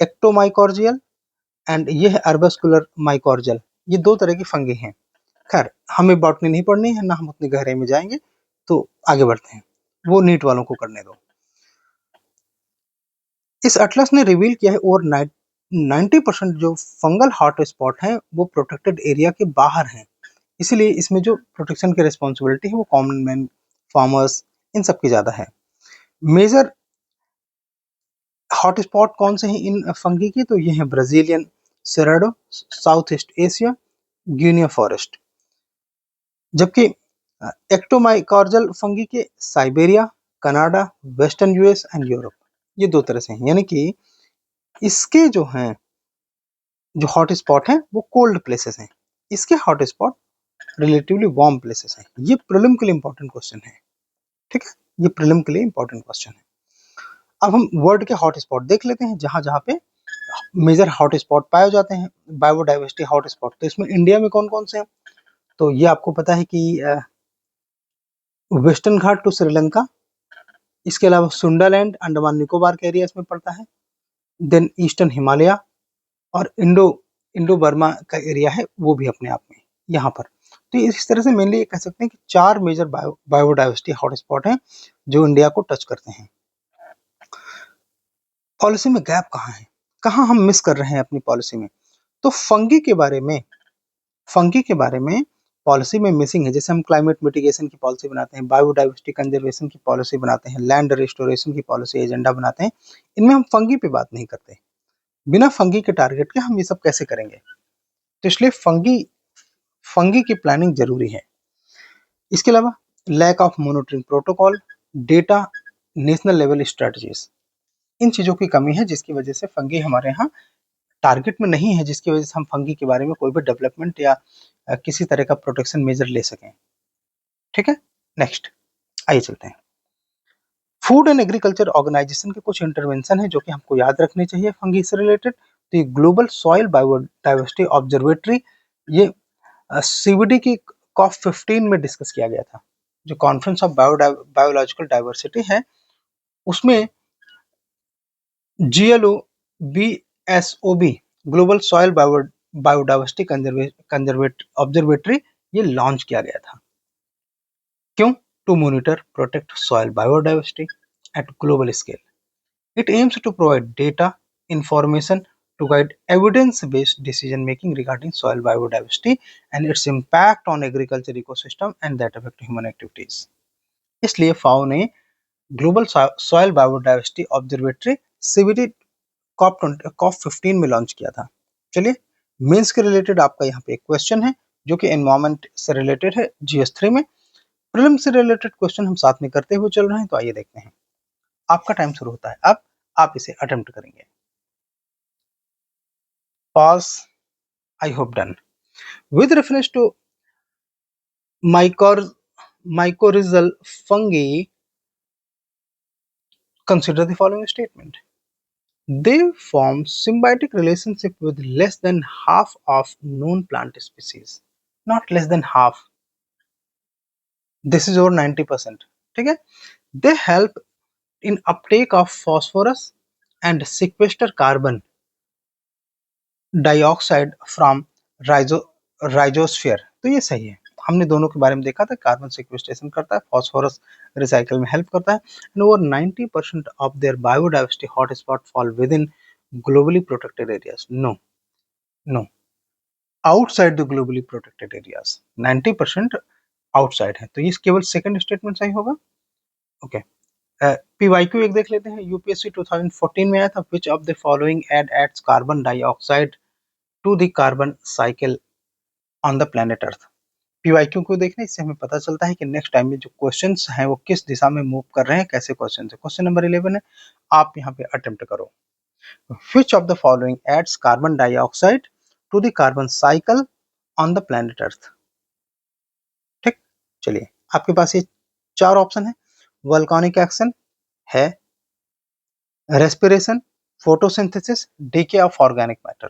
एक्टोमाइकोर्जियल एंड ये है अर्बस्कुलर माइकोर्जल। ये दो तरह की फंगी हैं। खैर, हमें बॉटनी नहीं पढ़नी है, ना हम उतनी गहराई में जाएंगे, तो आगे बढ़ते हैं, वो नीट वालों को करने दो। इस अटलस ने रिवील किया है ओवर 90% जो फंगल हॉट स्पॉट हैं वो प्रोटेक्टेड एरिया के बाहर हैं। इसीलिए इसमें जो प्रोटेक्शन की रिस्पॉन्सिबिलिटी है वो कॉमन मैन, फार्मर्स, इन सब की ज़्यादा है। मेजर हॉट स्पॉट कौन से हैं इन फंगी की? तो ये हैं Brazilian Cerrado, south east Asia, Guinea forest. जबकि एक्टोमाइकोर्जल फंगी के Siberia, Canada, western US and Europe, ये दो तरह से हैं। यानी कि इसके जो हैं, जो हॉट स्पॉट हैं वो कोल्ड प्लेसेस हैं, इसके hot spot relatively warm places हैं। ये प्रीलिम के लिए इंपॉर्टेंट क्वेश्चन है। ठीक है, ये प्रीलिम के लिए इंपॉर्टेंट क्वेश्चन है। अब हम वर्ल्ड के हॉट स्पॉट देख लेते हैं, जहां जहां पे मेजर हॉट स्पॉट पाए जाते हैं, बायोडाइवर्सिटी हॉट स्पॉट। तो इसमें इंडिया में कौन कौन से हैं? तो ये आपको पता है कि वेस्टर्न घाट टू श्रीलंका, इसके अलावा सुंडालैंड अंडमान निकोबार के एरिया इसमें पड़ता है, देन ईस्टर्न हिमालय और इंडो बर्मा का एरिया है वो भी अपने आप में यहाँ पर। तो इस तरह से मेनली कह सकते हैं कि चार मेजर बायोडाइवर्सिटी हॉटस्पॉट हैं जो इंडिया को टच करते हैं। पॉलिसी में गैप कहाँ है, कहाँ हम मिस कर रहे हैं अपनी पॉलिसी में? तो फंगी के बारे में पॉलिसी में मिसिंग है। जैसे हम क्लाइमेट मिटिगेशन की पॉलिसी बनाते हैं, बायोडाइवर्सिटी कंजर्वेशन की पॉलिसी बनाते हैं, लैंड रिस्टोरेशन की पॉलिसी एजेंडा बनाते हैं, इनमें हम फंगी पे बात नहीं करते। बिना फंगी के टारगेट के हम ये सब कैसे करेंगे? तो इसलिए फंगी की प्लानिंग जरूरी है। इसके अलावा lack of monitoring protocol, data, national level strategies, इन चीज़ों की कमी है जिसकी वजह से फंगी हमारे यहाँ टारगेट में नहीं है, जिसकी वजह से हम फंगी के बारे में कोई भी डेवलपमेंट या किसी तरह का प्रोटेक्शन मेजर ले सकें। ठीक है, नेक्स्ट आइए चलते हैं। फूड एंड एग्रीकल्चर ऑर्गेनाइजेशन के कुछ इंटरवेंशन है जो कि हमको याद रखने चाहिए फंगी से रिलेटेड। तो ये ग्लोबल सॉइल बायोडाइवर्सिटी ऑब्जर्वेटरी, ये सीबीडी की कॉप 15 में डिस्कस किया गया था। जो कॉन्फ्रेंस ऑफ बायोलॉजिकल डाइवर्सिटी है उसमें GLO BSOB, global soil biodiversity observatory, ये लॉन्च किया गया था। क्यों? To monitor protect soil biodiversity at global scale. It aims to provide data, information to guide evidence-based decision making regarding soil biodiversity and its impact on agriculture ecosystem and that affect human activities. इसलिए FAO ने global soil biodiversity observatory CBD COP 15 में launch किया था। चलिए, mains के related आपका यहाँ पे एक क्वेश्चन है जो कि एनवायरमेंट से रिलेटेड है GS3 में। प्रीलिम से रिलेटेड क्वेश्चन हम साथ में करते हुए चल रहे हैं, तो आइए देखते हैं। आपका टाइम शुरू होता है अब, आप इसे अटेम्प्ट करेंगे। Pause. I hope done. With reference to mycor- mycorrhizal fungi, consider the following statement. They form symbiotic relationship with less than half of known plant species. Not less than half. This is over 90%. ठीक है? They help in uptake of phosphorus and sequester carbon dioxide from rhizosphere. तो ये सही है, हमने दोनों के बारे में देखा था। कार्बन सिक्वेस्ट्रेशन करता है, फॉस्फोरस रिसाइकल में हेल्प करता है, and over 90% of their biodiversity hotspot fall within globally protected areas. No, no, outside the globally protected areas 90% outside है, तो ये केवल सेकंड स्टेटमेंट सही होगा। ओके, पीवाईक्यू एक देख लेते हैं। यूपीएससी 2014 में आया था, which of the following adds carbon dioxide to the carbon cycle on the planet earth. PYQ को देखने इससे हमें पता चलता है कि नेक्स्ट टाइम में जो क्वेश्चंस हैं वो किस दिशा में मूव कर रहे हैं, कैसे क्वेश्चन है। क्वेश्चन नंबर 11 है, आप यहाँ पे अटेम्प्ट करो। Which of the following adds carbon dioxide to the carbon cycle on the planet earth. ठीक, चलिए आपके पास ये चार ऑप्शन है। वोल्केनिक एक्शन है, respiration, photosynthesis, decay of organic matter.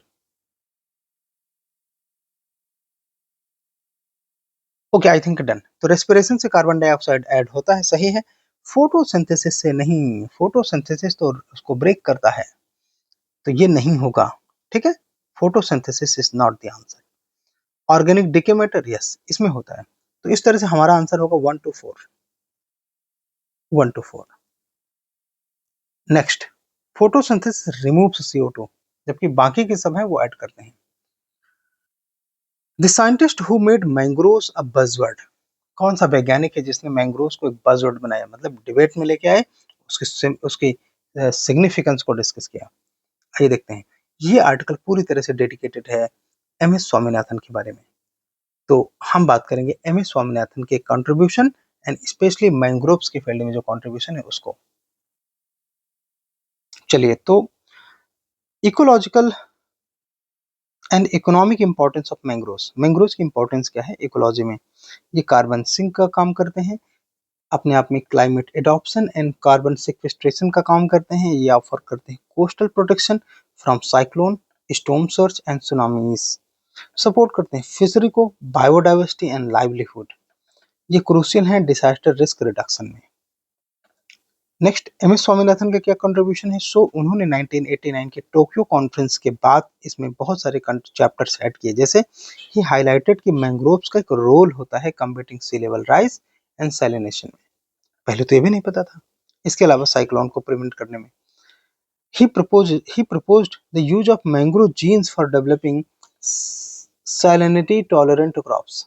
Okay, I think done. तो रेस्पिरेशन से कार्बन डाइऑक्साइड ऐड होता है, सही है। फोटोसिंथेसिस से नहीं, फोटोसिंथेसिस तो उसको ब्रेक करता है, तो ये नहीं होगा। ठीक है, photosynthesis is not the answer. Organic decay matter, yes, इसमें होता है। तो इस तरह से हमारा आंसर होगा 1 to 4, 1 to 4। Next, photosynthesis removes CO2, जबकि बाकी के सब हैं वो ऐड करते हैं। The scientist who made mangroves a buzzword. कौन सा वैज्ञानिक है जिसने मैंग्रोव्स को एक बज़वर्ड बनाया, मतलब डिबेट में लेके आए, उसकी सिग्निफिकेंस को डिस्कस किया। आइए देखते हैं। ये आर्टिकल पूरी तरह से डेडिकेटेड है एमएस स्वामीनाथन के बारे में। तो हम बात करेंगे एमएस स्वामीनाथन के कंट्रीब्यूशन एंड स्पेशली मैंग्रोव्स के फील्ड में जो कंट्रीब्यूशन है उसको। चलिए, तो ecological and economic importance of mangroves. Mangroves की इंपॉर्टेंस क्या है इकोलॉजी में? ये कार्बन सिंक का काम करते हैं, अपने आप में climate adoption and carbon sequestration का काम करते हैं, ये ऑफर करते हैं coastal protection from cyclone, storm surge and tsunamis, support करते हैं फिशरी को, बायोडाइवर्सिटी एंड लाइवलीहुड। ये क्रूशियल है डिजास्टर रिस्क रिडक्शन में। नेक्स्ट, एम एस स्वामीनाथन का क्या कंट्रीब्यूशन है? सो उन्होंने 1989 के टोक्यो कॉन्फ्रेंस के बाद इसमें बहुत सारे चैप्टर्स ऐड किए, जैसे ही हाईलाइटेड कि मैंग्रोव्स का एक रोल होता है combating sea level rise and salinisation में। पहले तो ये भी नहीं पता था। इसके अलावा साइक्लोन को प्रिवेंट करने में he proposed the use of mangrove genes for developing salinity tolerant crops।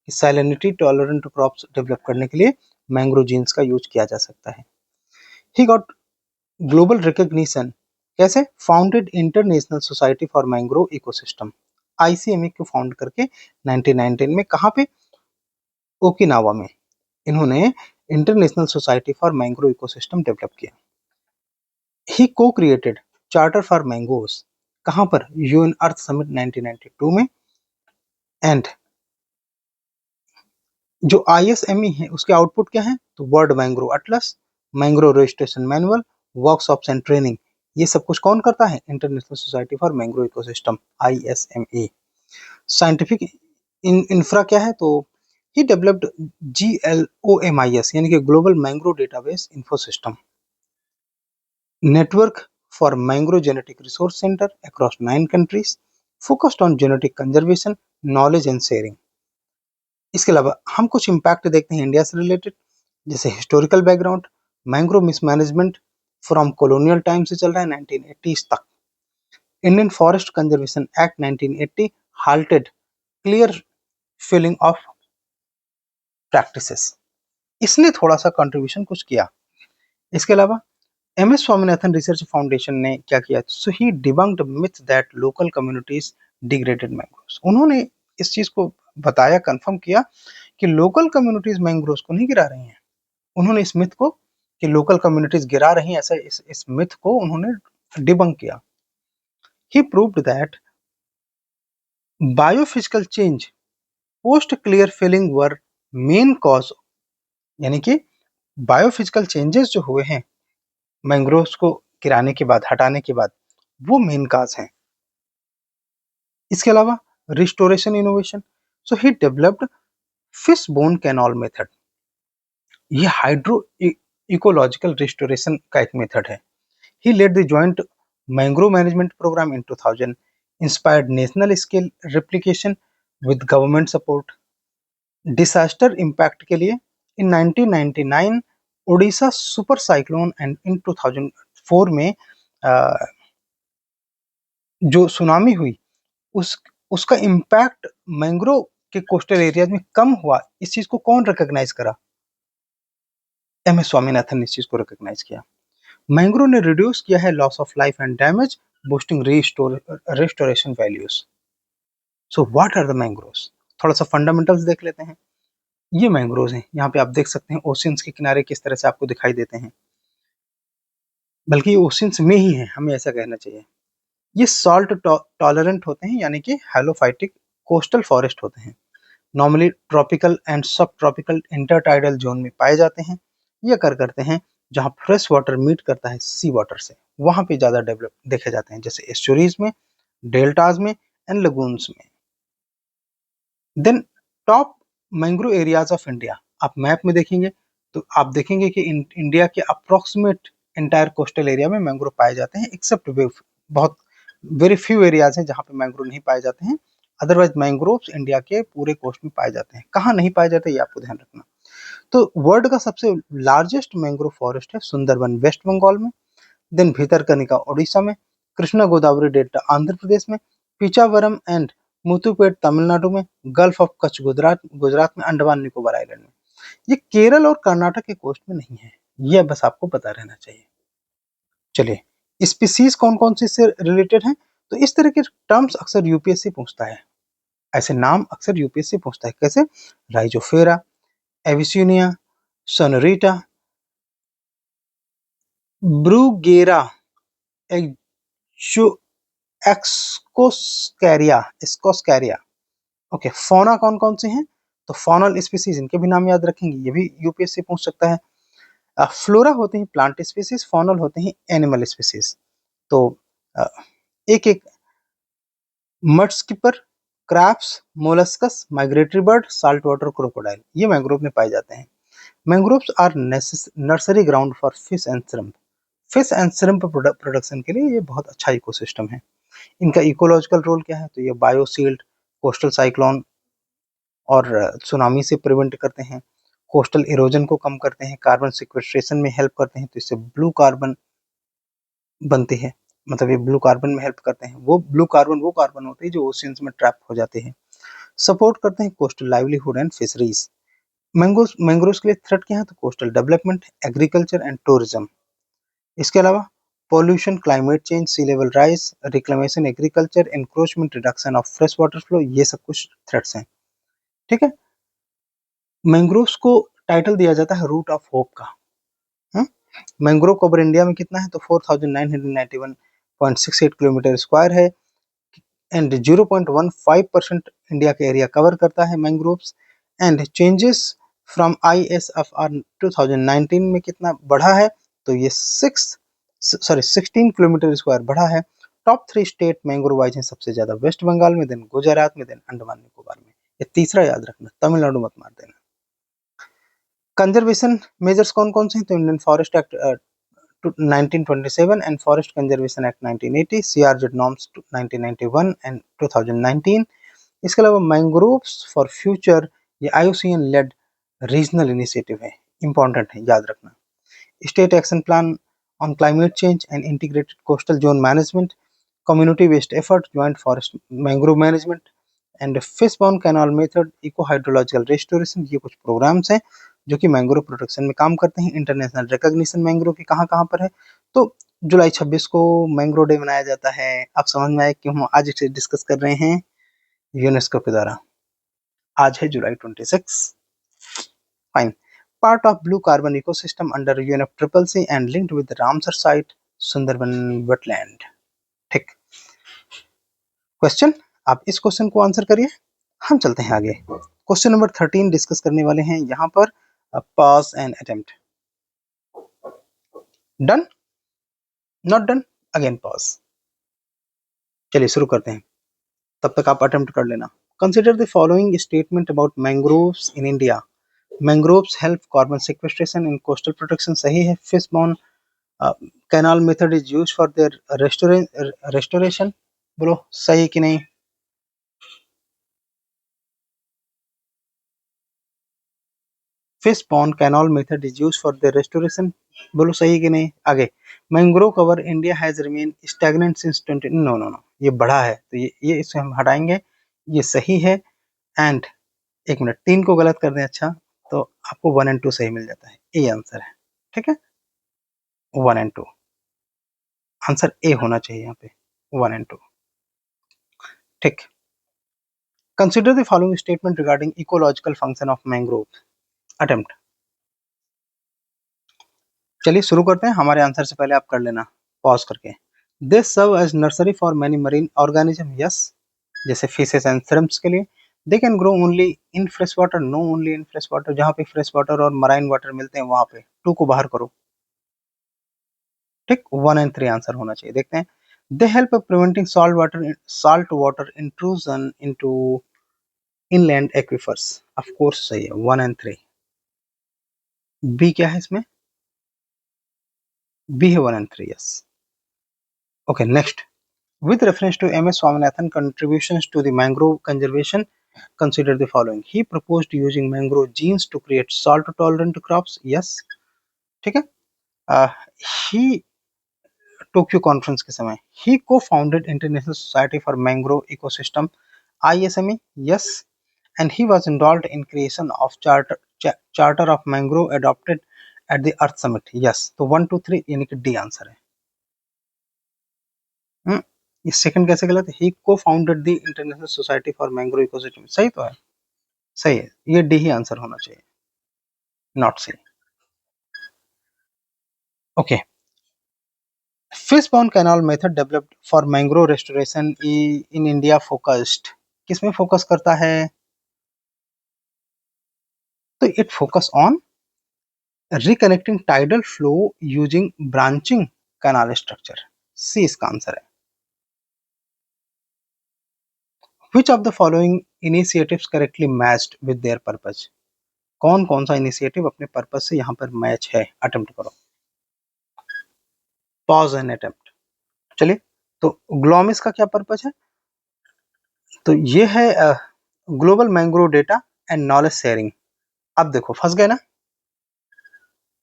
salinity tolerant crops develop करने के लिए मैंग्रोव जीन्स का यूज किया जा सकता है। ही गॉट ग्लोबल रिकॉग्निशन, कैसे? Founded international society for mangrove ecosystem, ICME को फाउंड करके 1919 में, कहाँ पे? ओकिनावा में इन्होंने international society for mangrove ecosystem develop किया। ही को क्रिएटेड चार्टर फॉर मैंगोस, कहाँ पर? यूएन अर्थ समिट 1992 में। एंड जो ISME है उसके आउटपुट क्या है? तो world mangrove atlas, mangrove registration manual, workshops and training, ये सब कुछ कौन करता है? International society for mangrove ecosystem, ISME। Scientific infra क्या है? तो ही डेवलप्ड GLOMIS यानी कि global mangrove database info system, network for mangrove genetic resource center across 9 countries, focused on genetic conservation, knowledge and sharing। इसके अलावा हम कुछ impact देखते हैं इंडिया से रिलेटेड, जैसे historical background, mangrove mismanagement from colonial time से चल रहा है 1980s तक। Indian forest conservation act 1980 halted clear felling of practices, इसने थोड़ा सा कंट्रीब्यूशन कुछ किया। इसके अलावा एमएस स्वामीनाथन रिसर्च फाउंडेशन ने क्या किया? So he debunked myth that local communities degraded mangroves. उन्होंने इस चीज को बताया, कंफर्म किया कि लोकल कम्युनिटीज मैंग्रोव्स को नहीं गिरा रही हैं। उन्होंने इस मिथ को कि लोकल कम्युनिटीज गिरा रही हैं, ऐसा इस मिथ को उन्होंने डिबंक किया। He proved that biophysical change post clear felling were main cause यानी कि बायोफिजिकल चेंजेस जो हुए हैं मैंग्रोव्स को गिराने के बाद, हटाने के बाद, वो मेन काज हैं। इसके अलावा restoration innovation, so he developed fish bone canal method. ये हाइड्रो इकोलॉजिकल रिस्टोरेशन का एक मेथड है। He led the joint mangrove management programme in 2000, inspired national scale replication with government support. Disaster impact के लिए in 1999 Odisha super cyclone and in 2004 में जो tsunami हुई उसका इम्पैक्ट मैंग्रोव के कोस्टल एरियाज में कम हुआ। इस चीज को कौन रिकॉग्नाइज करा? एम एस स्वामीनाथन ने इस चीज को रिकॉग्नाइज किया। मैंग्रोव ने रिड्यूस किया है loss of life and damage, boosting restoration values. So what are the mangroves? थोड़ा सा फंडामेंटल्स देख लेते हैं। ये मैंग्रोव्स हैं, यहाँ पे आप देख सकते हैं ओशियंस के किनारे किस तरह से आपको दिखाई देते हैं, बल्कि ओशियंस में ही है, हमें ऐसा कहना चाहिए। ये सॉल्ट टॉलरेंट होते हैं, यानी कि हैलोफाइटिक कोस्टल फॉरेस्ट होते हैं। नॉर्मली ट्रॉपिकल एंड सब ट्रॉपिकल इंटरटाइडल जोन में पाए जाते हैं। ये करते हैं जहाँ फ्रेश वाटर मीट करता है सी वाटर से, वहाँ पे ज़्यादा डेवलप देखे जाते हैं, जैसे एस्चुरीज में, डेल्टाज में एंड लगून्स में। Then top mangrove areas of India, आप मैप में देखेंगे तो आप देखेंगे कि इंडिया के अप्रोक्सीमेट एंटायर कोस्टल एरिया में मैंग्रोव पाए जाते हैं, एक्सेप्ट बहुत वेरी फ्यू एरियाज हैं जहाँ पे मैंग्रोव नहीं पाए जाते हैं। अदरवाइज मैंग्रोव्स इंडिया के पूरे कोस्ट में पाए जाते हैं। कहाँ नहीं पाए जाते ये आपको ध्यान रखना। तो वर्ल्ड का सबसे लार्जेस्ट मैंग्रोव फॉरेस्ट है सुंदरबन वेस्ट बंगाल में, देन भितरकनिका ओडिशा में, कृष्णा गोदावरी डेल्टा आंध्र प्रदेश में, पिचावरम एंड मुथुपेट तमिलनाडु में, गल्फ ऑफ कच्छ गुजरात गुजरात में, अंडमान निकोबार आइलैंड में। ये केरल और कर्नाटक के कोस्ट में नहीं है, ये बस आपको पता रहना चाहिए। चलिए स्पीसीज कौन कौन सी से रिलेटेड हैं, तो इस तरह के टर्म्स अक्सर यूपीएससी पूछता है, ऐसे नाम अक्सर यूपीएससी पूछता है। कैसे? राइजोफेरा, एविसिनिया, सोनोरिटा, ब्रूगेरा, एक्सो एक्सकोस्कैरिया, स्कोस्कैरिया। ओके, फौना कौन कौन से हैं, तो फौनल स्पीसीज, इनके भी नाम याद रखेंगे, ये भी यूपीएससी पूछ सकता है। फ्लोरा होते हैं प्लांट स्पीसीज, फौनल होते हैं एनिमल स्पीसीज। तो एक एक mudskipper, crabs, molluscs, migratory bird, salt water crocodile, ये मैंग्रोव में पाए जाते हैं। Mangroves are nursery ground for fish and shrimp. Fish and shrimp production के लिए ये बहुत अच्छा इकोसिस्टम है। इनका इकोलॉजिकल रोल क्या है, तो ये बायोसील्ड, कोस्टल साइक्लोन और सुनामी से प्रिवेंट करते हैं, कोस्टल इरोजन को कम करते हैं, कार्बन सिक्वेस्ट्रेशन में हेल्प करते हैं, तो इससे ब्लू कार्बन बनते हैं, मतलब ये ब्लू कार्बन में हेल्प करते हैं। वो ब्लू कार्बन वो कार्बन होते हैं जो ओशियंस में ट्रैप हो जाते हैं। सपोर्ट करते हैं coastal livelihood and fisheries. Mangroves के लिए थ्रेट क्या है, तो coastal development, agriculture and tourism. इसके अलावा pollution, climate change, sea level rise, reclamation, agriculture, encroachment, reduction of fresh water flow, ये सब कुछ थ्रेट्स हैं। ठीक है, मैंग्रोव्स को टाइटल दिया जाता है रूट ऑफ होप का। मैंग्रोव कवर इंडिया में कितना है, तो 4991.68 किलोमीटर स्क्वायर है एंड 0.15% इंडिया का एरिया कवर करता है mangroves. And changes from ISFR 2019 में कितना बढ़ा है, तो ये 16 किलोमीटर स्क्वायर बढ़ा है। टॉप 3 स्टेट मैंग्रोव वाइज हैं सबसे ज्यादा, वेस्ट बंगाल में, देन गुजरात में, देन अंडमान निकोबार में। ये तीसरा याद रखना, तमिलनाडु मत मार देना। कंजर्वेशन मेजर्स कौन कौन से हैं, तो Indian forest act 1927 and forest conservation act 1980, CRZ norms 1991 and 2019। इसके अलावा मैंग्रोव्स फॉर फ्यूचर, ये IUCN लेड रीजनल इनिशिएटिव है, इंपॉर्टेंट है, याद रखना। State action plan on climate change and integrated coastal zone management, community based effort, joint forest mangrove management and fish bound canal method, eco hydrological restoration, ये कुछ programmes हैं जो कि mangrove protection में काम करते हैं। इंटरनेशनल रिकॉग्निशन मैंग्रोव की कहाँ कहाँ पर है, तो जुलाई 26 को मैंग्रोव डे मनाया जाता है। आप समझ में आए क्यों हम आज इसे डिस्कस कर रहे हैं, यूनेस्को के द्वारा। आज है जुलाई 26। Fine. Part of blue carbon ecosystem under UNFCCC and linked with Ramsar site, Sundarban wetland. ठीक, क्वेश्चन, आप इस क्वेश्चन को आंसर करिए, हम चलते हैं आगे। क्वेश्चन नंबर 13 डिस्कस करने वाले हैं यहाँ पर। Pause and attempt. Done? Not done? Again pause. चलिए शुरू करते हैं, तब तक आप अटेम्प्ट कर लेना। Consider the following statement about mangroves in India. Mangroves help carbon sequestration in coastal protection, सही है। Fish bone canal method is use for their restoration, बोलो सही कि नहीं। Fish pond canal method is use for the restoration, बोलो सही कि नहीं। आगे, mangrove cover India has remain stagnant since 20, no no no, ये बढ़ा है तो ये इसे हम हटाएंगे, ये सही है। एंड एक मिनट, 3 को गलत कर दें अच्छा, तो आपको 1 एंड 2 सही मिल जाता है। ए आंसर है, ठीक है, 1 एंड 2 आंसर ए होना चाहिए यहाँ पे, 1 एंड 2, ठीक। Consider the following statement regarding ecological function of mangrove. Attempt. चलिए शुरू करते हैं, हमारे आंसर से पहले आप कर लेना पॉज करके। They serve as nursery for many marine organism, yes, जैसे फिशेस एंड श्रिम्प्स के लिए। They can grow only in fresh water, no, only in fresh water, जहाँ पे फ्रेश वाटर और मराइन वाटर मिलते हैं वहां पे। 2 को बाहर करो, ठीक, 1 एंड 3 आंसर होना चाहिए। देखते हैं, they help preventing salt water intrusion into inland aquifers, of course सही है, 1 एंड 3। बी क्या है इसमें, बी है 1 and 3, yes. Okay next, with reference to M.S. Swaminathan contributions to the mangrove conservation, consider the following. He proposed using mangrove genes to create salt-tolerant crops. Yes, ठीक है। He Tokyo conference के समय he co-founded International Society for Mangrove Ecosystem, ISME. Yes, and he was involved in creation of charter of mangrove adopted at the Earth Summit. Yes, तो 1 2 3 यानी कि D answer है। ये second कैसे गलत है, ही को founded the international society for mangrove ecosystem, सही तो है, सही है, ये डी ही आंसर होना चाहिए, not C. Okay, fish pond canal method developed for mangrove restoration in India focused, किसमें फोकस करता है, तो it focus on reconnecting tidal flow using branching canal structure, C इसका आंसर है। Which of the following initiatives correctly matched with their purpose, कौन कौन सा initiative अपने पर्पज से यहाँ पर मैच है, अटेम्प्ट करो, पॉज एंड अटेम्प्ट। चलिए, तो ग्लोमिस का क्या पर्पज है, तो ये है global mangrove data and knowledge sharing. अब देखो फंस गए ना।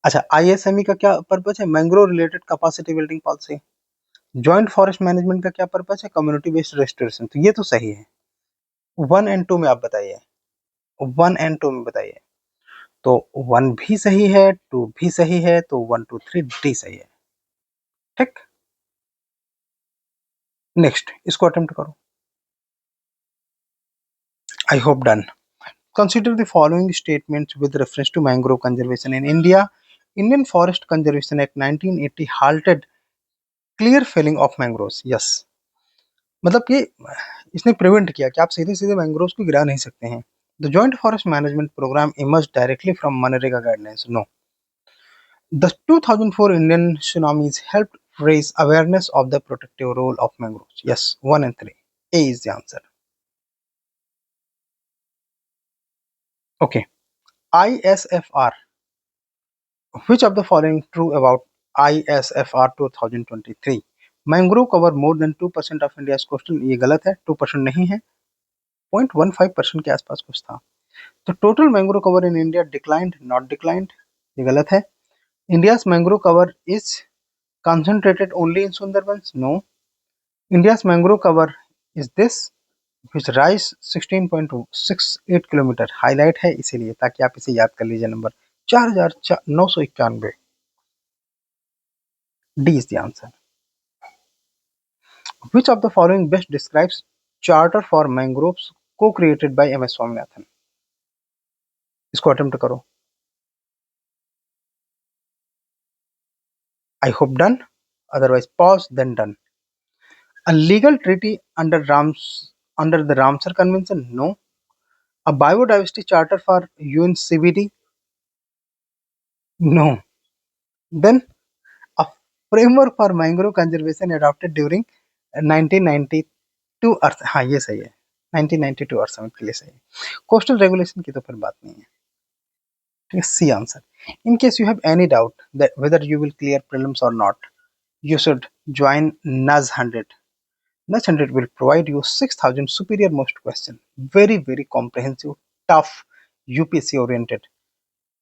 अच्छा, आईएसएमई का क्या पर्पज है, mangrove related capacity building policy. Joint forest management का क्या पर्पज है, कम्युनिटी बेस्ड रेस्टोरेशन, तो ये तो सही है। 1 एंड 2 में आप बताइए, 1 एंड 2 में बताइए, तो 1 भी सही है, 2 भी सही है, तो 1 2 3 डी सही है, ठीक। नेक्स्ट, इसको अटेम्प्ट करो, I hope done. Consider the following statements with reference to mangrove conservation in India. Indian Forest Conservation Act 1980 halted clear felling of mangroves. Yes, मतलब कि इसने प्रिवेंट किया कि आप सीधे सीधे मैंग्रोव्स को गिरा नहीं सकते हैं। The Joint Forest Management Program emerged directly from Manrega guidelines. No. The 2004 Indian tsunamis helped raise awareness of the protective role of mangroves. Yes, 1 and 3. A is the answer. Okay. ISFR. Which of the following true about ISFR 2023? Mangrove cover more than 2% of India coastal, ये गलत है, 2% नहीं है, 0.15% के आसपास कुछ था। तो total mangrove cover in India declined, not declined, ये गलत है। India's mangrove cover is concentrated only in Sundarbans, no. India's mangrove cover is this, which rise 16.68 kilometre, highlight है इसीलिए, ताकि आप इसे याद कर लीजिए, number 4991, D is the answer. Which of the following best describes charter for mangroves co-created by M.S. Swaminathan? इसको attempt करो, I hope done, otherwise pause then done. A legal treaty under the Ramsar Convention, no. A biodiversity charter for UNCBD? No. Then a framework for mangrove conservation adopted during 1992 अर्थ, हाँ ये सही है, 1992 अर्थ summit के लिए सही है। Coastal regulation की तो फिर बात नहीं है, ठीक है, C answer. In case you have any doubt that whether you will clear prelims और not, you should join NUZ 100. NUZ 100 will provide you 6000 superior most question, very very comprehensive, tough, UPSC oriented।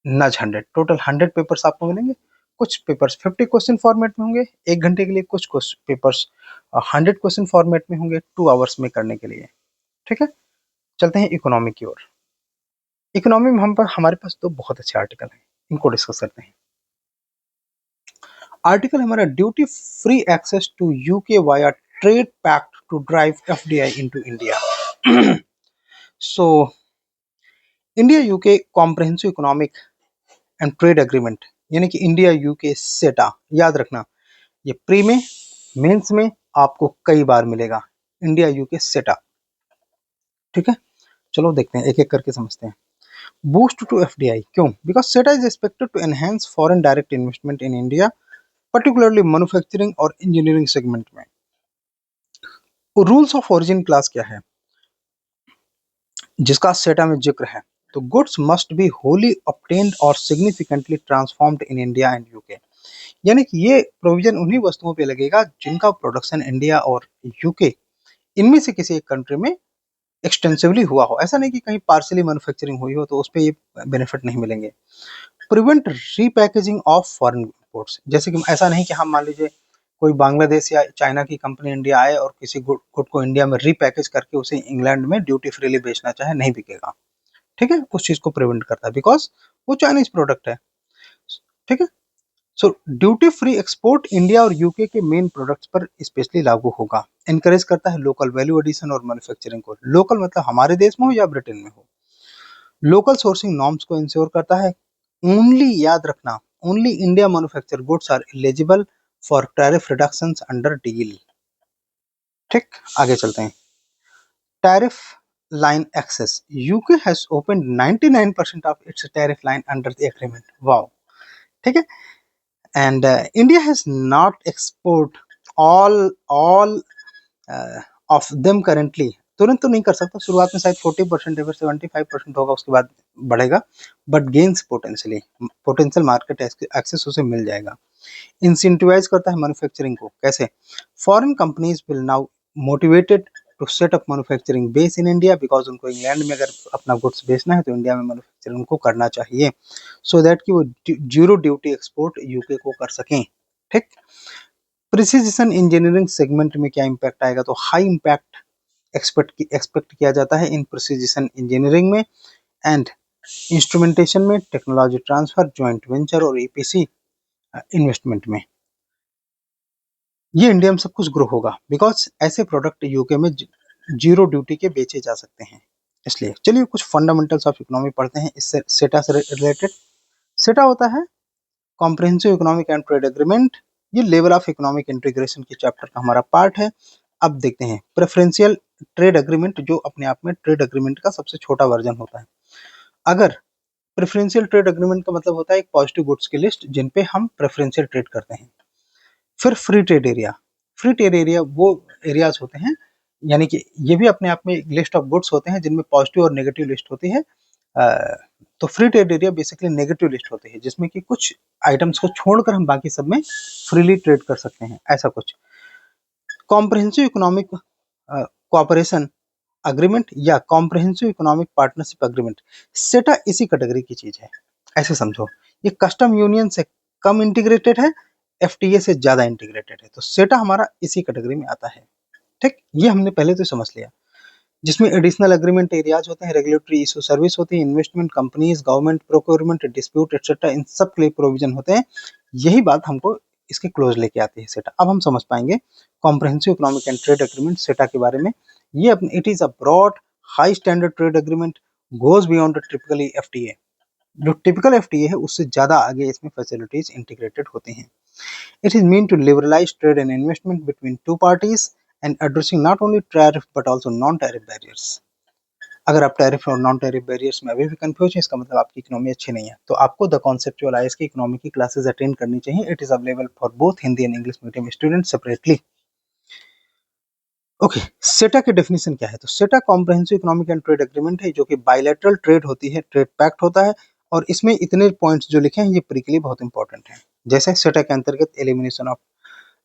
NUZ 100 total 100 papers आपको मिलेंगे। कुछ papers 50 question format में होंगे 1 घंटे के लिए, कुछ पेपर्स 100 क्वेश्चन फॉर्मेट में होंगे 2 आवर्स में करने के लिए, ठीक है। चलते हैं इकोनॉमी की ओर। इकोनॉमी में हमारे पास तो बहुत अच्छे आर्टिकल हैं, इनको डिस्कस करते हैं। आर्टिकल हमारा duty free access to UK via trade pact to drive FDI into India. So India UK comprehensive economic and trade agreement, यानी कि इंडिया यूके सेटा, याद रखना ये प्री में मेंस में आपको कई बार मिलेगा, इंडिया यूके सेटा, ठीक है। चलो देखते हैं एक एक करके समझते हैं। बूस्ट टू एफडीआई क्यों? Because CETA is expected to enhance foreign direct investment in India, particularly manufacturing और इंजीनियरिंग सेगमेंट में। रूल्स ऑफ ओरिजिन क्लास क्या है जिसका सेटा में जिक्र है? तो goods must be wholly obtained और significantly transformed in India and UK, यानी कि ये प्रोविजन उन्हीं वस्तुओं पे लगेगा जिनका प्रोडक्शन इंडिया और यूके इनमें से किसी एक कंट्री में एक्सटेंसिवली हुआ हो। ऐसा नहीं कि कहीं पार्सली मैन्युफैक्चरिंग हुई हो तो उस पर ये बेनिफिट नहीं मिलेंगे। Prevent repackaging of foreign goods, जैसे कि ऐसा नहीं कि हम मान लीजिए कोई बांग्लादेश या चाइना की कंपनी इंडिया आए और किसी गुड को इंडिया में रीपैकेज करके उसे इंग्लैंड में ड्यूटी फ्रीली बेचना चाहे, नहीं बिकेगा, ठीक है। उस चीज को प्रिवेंट करता है बिकॉज वो चाइनीज प्रोडक्ट है, ठीक है। So duty free export India और यूके के मेन प्रोडक्ट्स पर स्पेशली लागू होगा। एनकरेज करता है लोकल वैल्यू एडिशन और मैन्युफैक्चरिंग को, लोकल मतलब हमारे देश में हो या ब्रिटेन में हो। लोकल सोर्सिंग नॉर्म्स को इंश्योर करता है। ओनली, याद रखना, only India manufacture goods are eligible for tariff reductions under deal, ठीक। आगे चलते हैं। Tariff line access, UK has opened 99% of its tariff line under the agreement, wow, ठीक है। and India has not export all of them currently, तुरंत तो नहीं कर सकता, शुरुआत में शायद 40% या फिर 75% होगा, उसके बाद बढ़ेगा, but gains potentially, potential market access उसे मिल जाएगा। इंसेंटिवाइज करता है मैन्युफैक्चरिंग को, कैसे? Foreign companies will now motivated to set up manufacturing base in India, because उनको इंग्लैंड में अगर अपना गुड्स बेचना है तो इंडिया में मैन्युफैक्चरिंग उनको करना चाहिए, सो दैट कि वो जीरो ड्यूटी एक्सपोर्ट यूके को कर सकें, ठीक। प्रिसिजन इंजीनियरिंग सेगमेंट में क्या इम्पैक्ट आएगा? तो हाई इम्पैक्ट एक्सपेक्ट किया जाता है इन प्रिसिजन इंजीनियरिंग में एंड इंस्ट्रूमेंटेशन में, टेक्नोलॉजी ट्रांसफर, जॉइंट वेंचर और ईपीसी इन्वेस्टमेंट में, ये इंडिया में सब कुछ ग्रो होगा बिकॉज ऐसे प्रोडक्ट यूके में जीरो ड्यूटी के बेचे जा सकते हैं, इसलिए। चलिए कुछ फंडामेंटल्स ऑफ इकोनॉमी पढ़ते हैं इससे सेटा से रिलेटेड। सेटा होता है comprehensive economic and trade agreement, ये लेवल ऑफ इकोनॉमिक इंटीग्रेशन के चैप्टर का हमारा पार्ट है। अब देखते हैं प्रेफरेंशियल ट्रेड एग्रीमेंट, जो अपने आप में ट्रेड एग्रीमेंट का सबसे छोटा वर्जन होता है। अगर प्रेफरेंशियल ट्रेड एग्रीमेंट का मतलब होता है एक पॉजिटिव गुड्स की लिस्ट जिन पे हम प्रेफरेंशियल ट्रेड करते हैं। फिर free trade area, free trade area वो एरियाज होते हैं, यानी कि ये भी अपने आप में एक लिस्ट ऑफ गुड्स होते हैं जिनमें पॉजिटिव और नेगेटिव लिस्ट होती है। तो free trade area basically negative list होती है जिसमें कि कुछ आइटम्स को छोड़कर हम बाकी सब में फ्रीली ट्रेड कर सकते हैं, ऐसा कुछ। कॉम्प्रिहेंसिव इकोनॉमिक कोऑपरेशन अग्रीमेंट या कॉम्प्रिहेंसिव इकोनॉमिक पार्टनरशिप अग्रीमेंट, सेटा इसी कैटेगरी की चीज है, ऐसे समझो। ये कस्टम यूनियन से कम इंटीग्रेटेड है, एफटीए से ज्यादा इंटीग्रेटेड है, तो सेटा हमारा इसी कैटेगरी में आता है, ठीक। ये हमने पहले तो समझ लिया, जिसमें एडिशनल एग्रीमेंट एरियाज होते हैं, रेगुलेटरी इशू सर्विस होती है, investment companies, government procurement, dispute etcetera, इन सब के लिए प्रोविजन होते हैं। यही बात हमको इसके क्लोज लेके आती है सेटा। अब हम समझ पाएंगे comprehensive economic and trade agreement CETA के बारे में। ये it is a broad high standard trade agreement, goes beyond typically FTA, जो टिपिकल एफटीए है उससे ज्यादा आगे इसमें फैसिलिटीज इंटीग्रेटेड होती हैं। It is meant to liberalize trade and investment between two parties and addressing not only tariff but also non-tariff barriers. अगर आप टैरिफ और नॉन टैरिफ बैरियर्स में अभी भी कंफ्यूज हैं, इसका मतलब आपकी इकोनॉमी अच्छी नहीं है। तो आपको द कॉन्सेप्चुअल आईएएस की इकोनॉमी की क्लासेस अटेंड करनी चाहिए। It is available for both Hindi and English medium student separately. Okay, सेटा की डेफिनेशन क्या है? तो सेटा comprehensive economic and trade agreement है, जो कि बायलैटरल ट्रेड होती है, ट्रेड पैक्ट होता है। और इसमें इतने पॉइंट्स जो लिखे हैं ये प्री के लिए बहुत इंपॉर्टेंट है। जैसे सेटा के अंतर्गत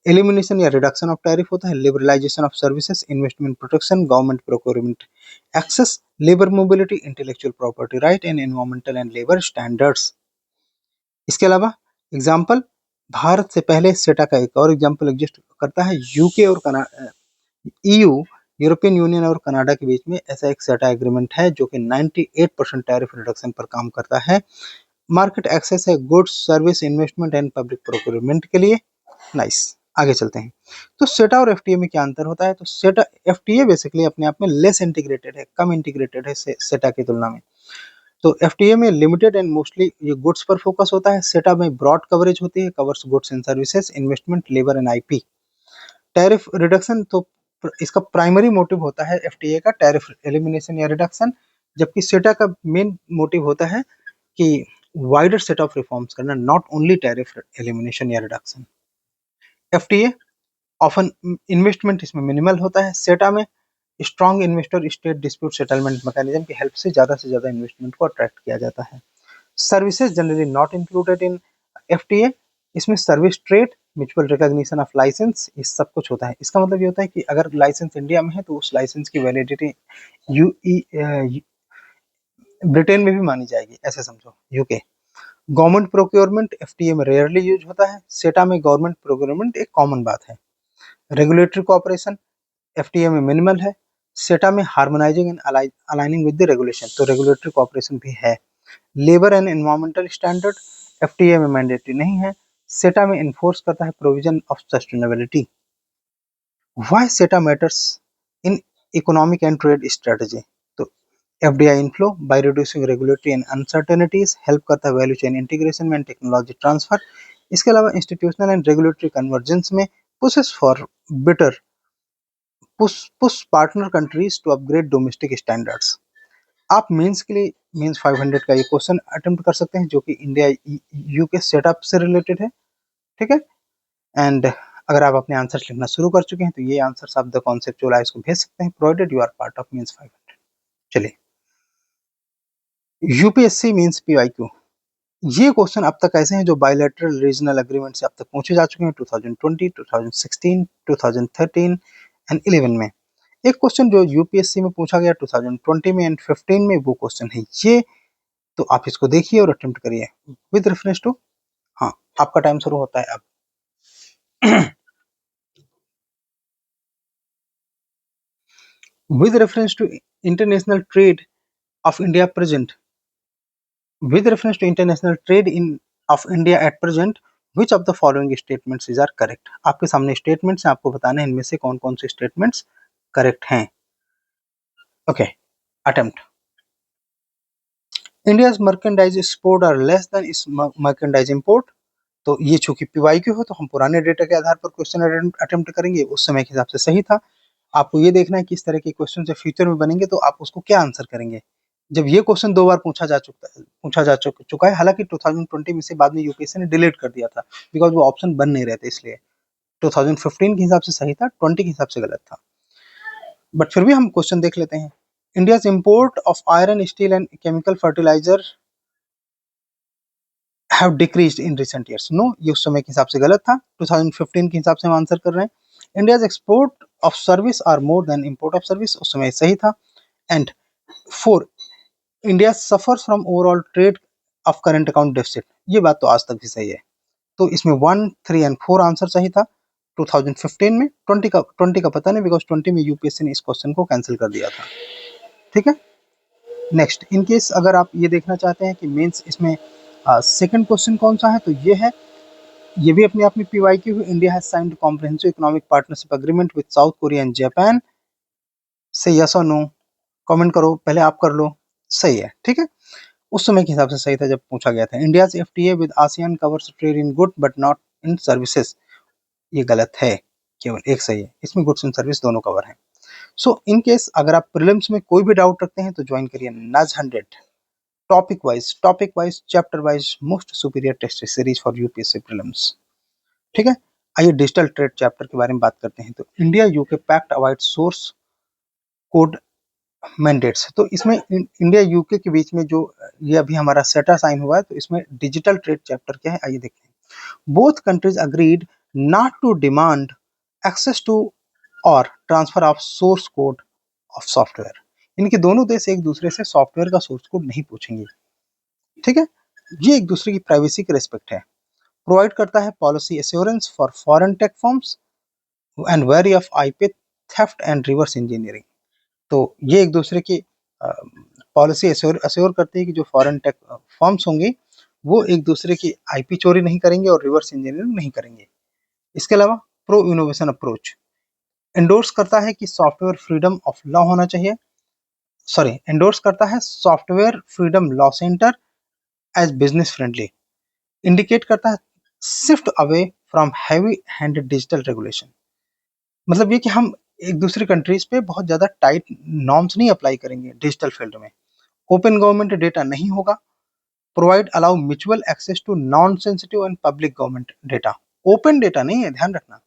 एलिमिनेशन या रिडक्शन ऑफ टैरिफ होता है, liberalisation of services, investment protection, government procurement access, labour mobility, intellectual property right and environmental and labour standards. इसके अलावा एग्जाम्पल, भारत से पहले सेटा का एक और एग्जाम्पल एग्जिस्ट करता है, यूके और ईयू, यूरोपियन यूनियन और कनाडा के बीच में ऐसा एक सेटा एग्रीमेंट है जो कि 98% टैरिफ रिडक्शन पर काम करता है। मार्केट एक्सेस है goods, service, investment and public procurement के लिए। नाइस, आगे चलते हैं। तो सेटा और एफटीए में क्या अंतर होता है? तो सेटा, एफटीए बेसिकली अपने आप में लेस इंटीग्रेटेड है, कम इंटीग्रेटेड है सेटा की तुलना में। तो एफटीए में लिमिटेड एंड मोस्टली ये गुड्स पर फोकस होता है। सेटा में ब्रॉड कवरेज होती है, covers goods and services, investment, labour and IP. Tariff reduction, तो इसका प्राइमरी मोटिव होता है एफटीए का टैरिफ एलिमिनेशन या रिडक्शन, जबकि सेटा का मेन मोटिव होता है कि वाइडर सेट ऑफ रिफॉर्म्स करना, नॉट ओनली टैरिफ एलिमिनेशन या रिडक्शन। एफटीए ऑफन इन्वेस्टमेंट इसमें मिनिमल होता है। सेटा में strong investor state dispute settlement mechanism की हेल्प से ज्यादा इन्वेस्टमेंट को अट्रैक्ट किया जाता है। Services generally not included in FTA, इसमें service trade, mutual recognition of license, ये सब कुछ होता है। इसका मतलब ये होता है कि अगर लाइसेंस इंडिया में है तो उस लाइसेंस की वैलिडिटी ब्रिटेन में भी मानी जाएगी, ऐसे समझो, यूके। गवर्नमेंट प्रोक्योरमेंट एफटीए में रेयरली यूज होता है, सेटा में गवर्नमेंट प्रोक्योरमेंट एक कॉमन बात है। रेगुलेटरी कोऑपरेशन एफटीए में मिनिमल है, सेटा में harmonising and aligning with the regulation, तो रेगुलेटरी कोऑपरेशन भी है। Labour and environmental standard FTA में मैंडेटरी नहीं है, सेटा में इन्फोर्स करता है provision of sustainability. Why CETA matters in economic and trade strategy? तो FDI inflow by reducing regulatory and uncertainties, help करता है वैल्यू चेन इंटीग्रेशन में, टेक्नोलॉजी ट्रांसफर। इसके अलावा इंस्टीट्यूशनल एंड रेगुलेटरी कन्वर्जेंस में pushes for better push partner countries to upgrade domestic standards. आप mains के लिए मेंस 500 का ये क्वेश्चन अटेम्प्ट कर सकते हैं जो कि इंडिया यूके सेटअप से रिलेटेड है, ठीक है। एंड अगर आप अपने आंसर्स लिखना शुरू कर चुके हैं तो ये आंसर्स आप द कॉन्सेप्चुअल आईएएस को भेज सकते हैं, provided you are part of mains 500। चलिए, यूपीएससी मींस पीवाईक्यू, ये क्वेश्चन अब तक ऐसे हैं जो बायलैटरल रीजनल एग्रीमेंट से अब तक पूछे जा चुके हैं 2020, 2016, 2013 एंड 11 में। एक क्वेश्चन जो यूपीएससी में पूछा गया 2020 में एंड 15 में, वो क्वेश्चन है ये। तो आप इसको देखिए और अटेम्प्ट करिए विद रेफरेंस टू, हाँ आपका टाइम शुरू होता है अब। with reference to international trade of India present, with reference to international trade in of India at present, which of the following statements is are correct? आपके सामने statements हैं, आपको बताना है इनमें से कौन कौन से स्टेटमेंट्स करेक्ट हैं। Okay, attempt. India's merchandise export are less than its merchandise import. तो ये चूंकि पीवाईक्यू हो तो हम पुराने डेटा के आधार पर क्वेश्चन अटेम्प्ट करेंगे, उस समय के हिसाब से सही था। आपको ये देखना है कि इस तरह के क्वेश्चन जब फ्यूचर में बनेंगे तो आप उसको क्या आंसर करेंगे। जब ये क्वेश्चन 2 बार पूछा जा चुका है, हालांकि 2020 में से बाद में यूपीएससी ने डिलीट कर दिया था बिकॉज वो ऑप्शन बन नहीं रहे थे, इसलिए 2015 के हिसाब से सही था, 20 के हिसाब से गलत था। बट फिर भी हम क्वेश्चन देख लेते हैं। India's import of iron, steel and chemical fertiliser have decreased in recent years. No, ये उस समय के हिसाब से गलत था, 2015 के हिसाब से हम आंसर कर रहे हैं। India's export of service are more than import of service, उस समय सही था। And 4, India suffers from overall trade of current account deficit, ये बात तो आज तक भी सही है। तो इसमें 1, 3 एंड 4 आंसर सही था 2015 में। 20 का पता नहीं बिकॉज 20 में यूपीएससी ने इस क्वेश्चन को कैंसिल कर दिया था, ठीक है। नेक्स्ट, इन केस अगर आप ये देखना चाहते हैं कि मेंस इसमें सेकंड क्वेश्चन कौन सा है, तो ये है, ये भी अपने आप में पीवाईक्यू है। India has signed comprehensive economic partnership agreement with south Korea and Japan, से यस और नो, कमेंट करो, पहले आप कर लो। सही है, ठीक है, उस समय के हिसाब से सही था जब पूछा गया था। India's FTA with ASEAN covers trade in good but not in services, ये गलत है, केवल एक सही है, इसमें गुड्स एंड सर्विस दोनों कवर है। सो इन केस अगर आप प्रीलिम्स में कोई भी डाउट रखते हैं तो ज्वाइन करिए नज 100 topic wise chapter wise most superior test series for UPSC prelims. ठीक है, आइए डिजिटल ट्रेड चैप्टर के बारे में बात करते हैं। तो India UK pact avoid source code mandates. तो इसमें इंडिया यूके के बीच में जो ये अभी हमारा सेटा साइन हुआ है, तो इसमें डिजिटल ट्रेड चैप्टर क्या है आइए देखते हैं। Both countries agreed not to demand access to और transfer of source code of software. इनके दोनों देश एक दूसरे से सॉफ्टवेयर का सोर्स कोड नहीं पूछेंगे। ठीक है, ये एक दूसरे की प्राइवेसी की रिस्पेक्ट है। प्रोवाइड करता है policy assurance for foreign tech firms and wary of IP theft and reverse engineering. तो ये एक दूसरे की पॉलिसी एश्योर करती है कि जो फॉरेन टेक फर्म्स होंगे वो एक दूसरे की आईपी चोरी नहीं करेंगे और रिवर्स इंजीनियरिंग नहीं करेंगे। इसके अलावा प्रो इनोवेशन अप्रोच एंडोर्स करता है कि सॉफ्टवेयर फ्रीडम ऑफ लॉ होना चाहिए। एंडोर्स करता है software freedom law centre as business friendly. Indicate करता है shift away from heavy handed digital regulation. मतलब ये कि हम एक दूसरे कंट्रीज पे बहुत ज्यादा टाइट नॉर्म्स नहीं अप्लाई करेंगे डिजिटल फील्ड में। ओपन गवर्नमेंट डेटा नहीं होगा। Provide allow mutual access to non sensitive and public government data. Open data नहीं है, ध्यान रखना।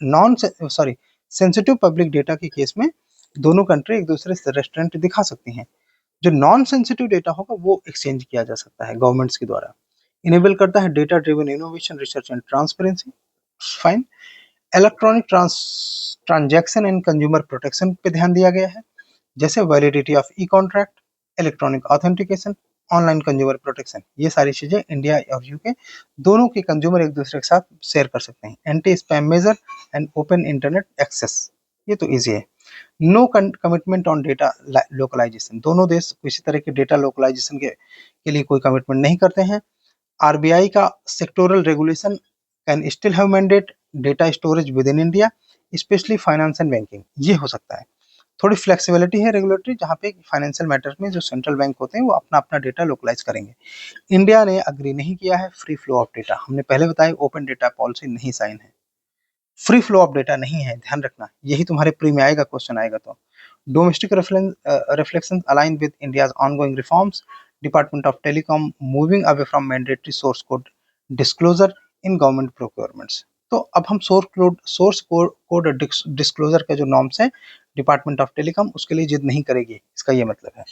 Non sorry sensitive public data के केस में दोनों कंट्री एक दूसरे से रेस्टोरेंट दिखा सकती हैं। जो नॉन सेंसिटिव डेटा होगा वो एक्सचेंज किया जा सकता है गवर्नमेंट्स के द्वारा। इनेबल करता है data driven innovation research and transparency. Fine. Electronic transaction and consumer protection पे ध्यान दिया गया है, जैसे validity of E contract, electronic authentication, online consumer protection. ये सारी चीजें इंडिया और यूके दोनों के कंज्यूमर एक दूसरे के साथ शेयर कर सकते हैं। Anti spam measure and open internet access, ये तो ईजी है। No commitment on data localisation. दोनों देश किसी तरह के डेटा लोकलाइजेशन के लिए कोई कमिटमेंट नहीं करते हैं। आरबीआई का sectoral regulation can still have mandate data storage with in India, specially finance and banking. ये हो सकता है। थोड़ी फ्लेक्सिबिलिटी है रेगुलेटरी, जहाँ पे फाइनेंशियल मैटर्स में जो सेंट्रल बैंक होते हैं वो अपना अपना डेटा लोकलाइज करेंगे। इंडिया ने अग्री नहीं किया है फ्री फ्लो ऑफ डेटा। हमने पहले बताया ओपन डेटा पॉलिसी नहीं साइन है। फ्री फ्लो ऑफ डेटा नहीं है, ध्यान रखना। यही तुम्हारे प्री में आएगा, क्वेश्चन आएगा तो। Domestic reflection align with India's ongoing reforms. Department of telecom moving away from mandatory source code disclosure in government procurements. तो अब हम सोर्स कोड डिस्क्लोजर का जो नॉर्म्स है डिपार्टमेंट ऑफ टेलीकॉम उसके लिए जिद नहीं करेगी, इसका ये मतलब है।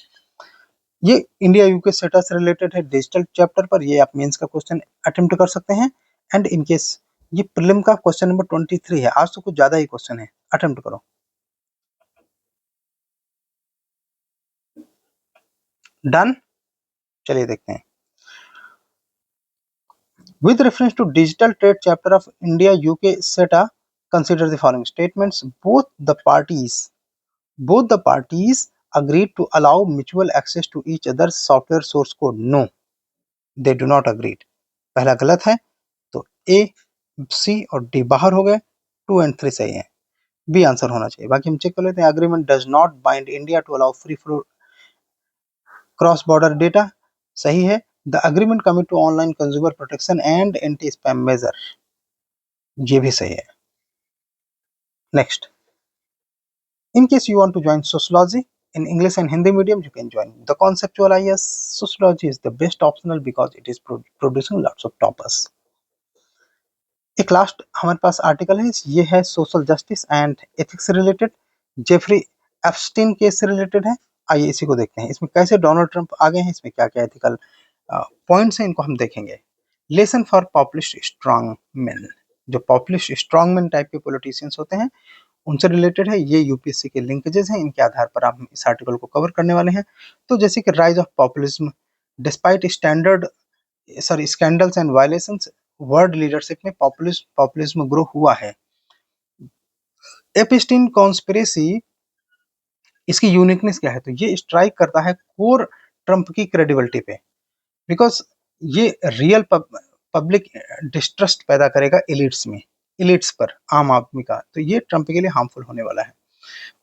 ये इंडिया यूके सेटा से रिलेटेड है डिजिटल चैप्टर पर। ये आप मेंस का क्वेश्चन अटेम्प्ट कर सकते हैं। एंड इन केस ये प्रीलिम का क्वेश्चन नंबर 23 है। आज तो कुछ ज्यादा ही क्वेश्चन है, अटेम्प्ट करो। डन, चलिए देखते हैं। With reference to digital trade chapter of India UK SETA, consider the following statements. Both the parties agreed to allow mutual access to each other's software source code. No, they do not agree. पहला गलत है, तो ए, सी और D बाहर हो गए। 2 and 3 सही है, बी आंसर होना चाहिए। बाकी हम चेक कर लेते हैं। Agreement does not bind India to allow free flow cross border data, सही है। The agreement commit to online consumer protection and anti spam measure, ये भी सही है। Next, in case you want to join sociology in English and Hindi medium, you can join the conceptual IS. Sociology is the best optional because it is producing lots of toppers. एक last हमारे पास article है, ये है social justice and ethics से related, Jeffrey Epstein case से related है। आइए इसी को देखते हैं। इसमें कैसे डोनाल्ड ट्रंप आ गए हैं, इसमें क्या क्या एथिकल पॉइंट्स हैं, इनको हम देखेंगे। Lesson for populist strong man. जो पॉपुलिस्ट स्ट्रांग मैन टाइप के पॉलिटिशियंस होते हैं उनसे रिलेटेड है। ये यूपीएससी के लिंकेजेस हैं, इनके आधार पर हम इस आर्टिकल को कवर करने वाले हैं। तो जैसे कि rise of populism despite scandals and violations, world leadership में पॉपुलिज्म ग्रो हुआ है। एपिस्टीन कॉन्स्पिरेसी, इसकी यूनिकनेस क्या है, तो ये स्ट्राइक करता है कोर ट्रंप की क्रेडिबिलिटी पे, बिकॉज ये रियल पब्लिक डिस्ट्रस्ट पैदा करेगा इलिट्स पर, आम आदमी का। तो ये ट्रंप के लिए हार्मफुल होने वाला है।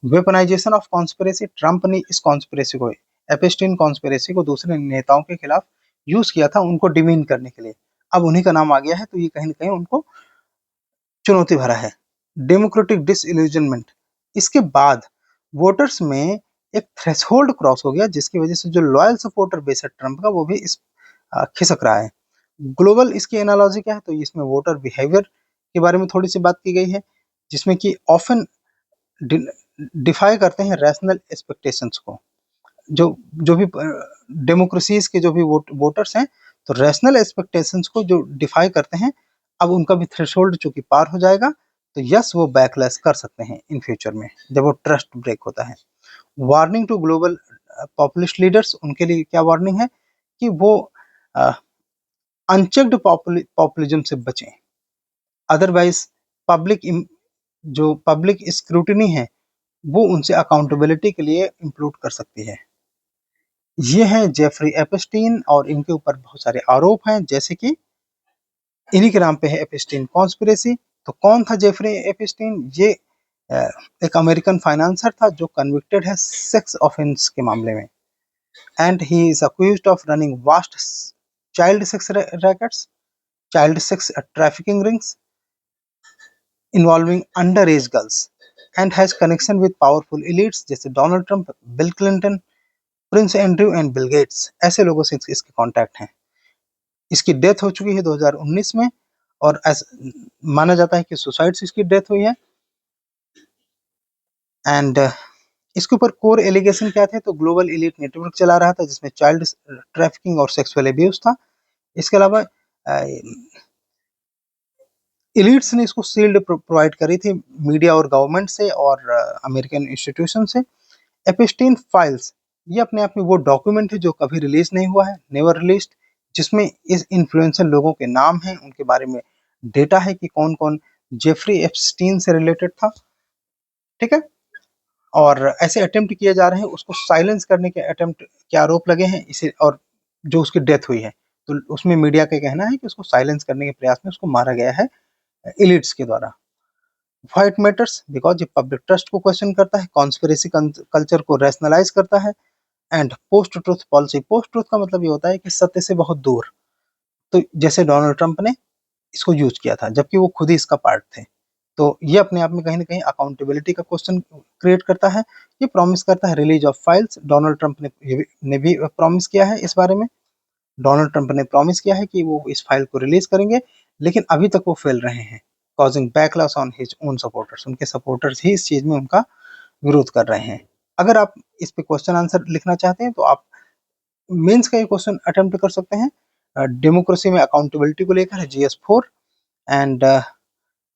वेपनाइजेशन ऑफ कॉन्स्पिरेसी, ट्रंप ने इस कॉन्स्पिरेसी को, एपिस्टीन कॉन्स्पिरेसी को दूसरे नेताओं के खिलाफ यूज किया था उनको डिमीन करने के लिए। अब उन्हीं का नाम आ गया है, तो ये कहीं ना कहीं उनको चुनौती भरा है। डेमोक्रेटिक डिसइल्यूजनमेंट, इसके बाद वोटर्स में एक थ्रेशोल्ड क्रॉस हो गया, जिसकी वजह से जो लॉयल सपोर्टर बेस है ट्रंप का, वो भी इस खिसक रहा है। ग्लोबल इसकी एनालॉजी क्या है, तो इसमें वोटर बिहेवियर के बारे में थोड़ी सी बात की गई है, जिसमें कि ऑफन डिफाई करते हैं रैशनल एक्सपेक्टेशंस को। जो जो भी डेमोक्रेसीज के जो भी वोटर्स हैं, तो रैशनल एक्सपेक्टेशंस को जो डिफाई करते हैं, अब उनका भी थ्रेशोल्ड चूंकि पार हो जाएगा, तो यस वो बैकलैश कर सकते हैं इन फ्यूचर में जब वो ट्रस्ट ब्रेक होता है। Warning to global populist leaders, उनके लिए क्या वार्निंग है कि वो अनचेक्ड पॉपुलिज्म से बचें, अदरवाइज पब्लिक जो पब्लिक स्क्रूटिनी है वो उनसे अकाउंटेबिलिटी के लिए इंप्लूड कर सकती है। ये हैं जेफरी एपस्टीन और इनके ऊपर बहुत सारे आरोप हैं, जैसे कि इन्हीं के नाम पे है एपस्टीन कॉन्स्पिरेसी। तो कौन था जेफरी एपस्टीन? ये एक अमेरिकन फाइनेंसर था जो कन्विक्टेड है सेक्स ऑफेंस के मामले में, and he is accused of running vast child sex rackets, child sex trafficking rings involving under age girls, and has connection with powerful elites जैसे Donald Trump, Bill Clinton, Prince Andrew and Bill Gates. ऐसे लोगों से इसके contact हैं। इसकी death हो चुकी है 2019 में, और माना जाता है कि सुसाइड से इसकी डेथ हुई है। एंड इसके ऊपर कोर एलिगेशन क्या थे, तो ग्लोबल एलिट नेटवर्क चला रहा था जिसमें चाइल्ड ट्रैफिकिंग और सेक्सुअल अब्यूज था। इसके अलावा एलिट्स ने इसको शील्ड प्रोवाइड करी थी मीडिया और गवर्नमेंट से और अमेरिकन इंस्टीट्यूशन से। एपस्टीन फाइल्स, ये अपने आप में वो डॉक्यूमेंट है जो कभी रिलीज नहीं हुआ है, नेवर रिलीज्ड, जिसमें इस इन्फ्लुएंसर लोगों के नाम हैं, उनके बारे में डेटा है कि कौन कौन जेफरी एपस्टीन से रिलेटेड था। ठीक है, और ऐसे अटेम्प्ट किए जा रहे हैं, उसको साइलेंस करने के अटेम्प्ट के आरोप लगे हैं इसे, और जो उसकी डेथ हुई है तो उसमें मीडिया का कहना है कि उसको साइलेंस करने के प्रयास में उसको मारा गया है एलिट्स के द्वारा। व्हाइट मैटर्स बिकॉज ये पब्लिक ट्रस्ट को क्वेश्चन करता है, कॉन्स्पिरेसी कल्चर को रैशनलाइज करता है, and post truth policy. Post truth का मतलब ये होता है कि सत्य से बहुत दूर, तो जैसे डोनाल्ड ट्रंप ने इसको यूज किया था जबकि वो खुद ही इसका पार्ट थे। तो ये अपने आप में कहीं ना कहीं अकाउंटेबिलिटी का क्वेश्चन क्रिएट करता है। ये प्रॉमिस करता है release of files, Donald Trump ने भी प्रॉमिस किया है इस बारे में। डोनाल्ड ट्रंप ने प्रॉमिस किया है कि वो इस फाइल को रिलीज करेंगे, लेकिन अभी तक वो फेल रहे हैं, causing backlash on his own supporters. उनके सपोर्टर्स ही इस चीज में उनका विरोध कर रहे हैं। अगर आप इस पे क्वेश्चन आंसर लिखना चाहते हैं तो आप मेंस का ये क्वेश्चन अटेम्प्ट कर सकते हैं। डेमोक्रेसी में अकाउंटेबिलिटी को लेकर है GS4, एंड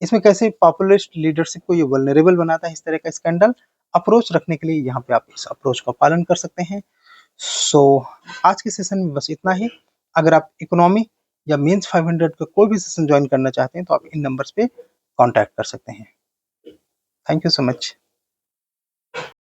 इसमें कैसे पॉपुलिस्ट लीडरशिप को ये वल्नरेबल बनाता है इस तरह का स्कैंडल। अप्रोच रखने के लिए यहाँ पे आप इस अप्रोच का पालन कर सकते हैं। सो आज के सेशन में बस इतना ही। अगर आप इकोनॉमी या मीन्स 500 का कोई भी सेशन ज्वाइन करना चाहते हैं तो आप इन नंबर्स पे कांटेक्ट कर सकते हैं। Thank you so much.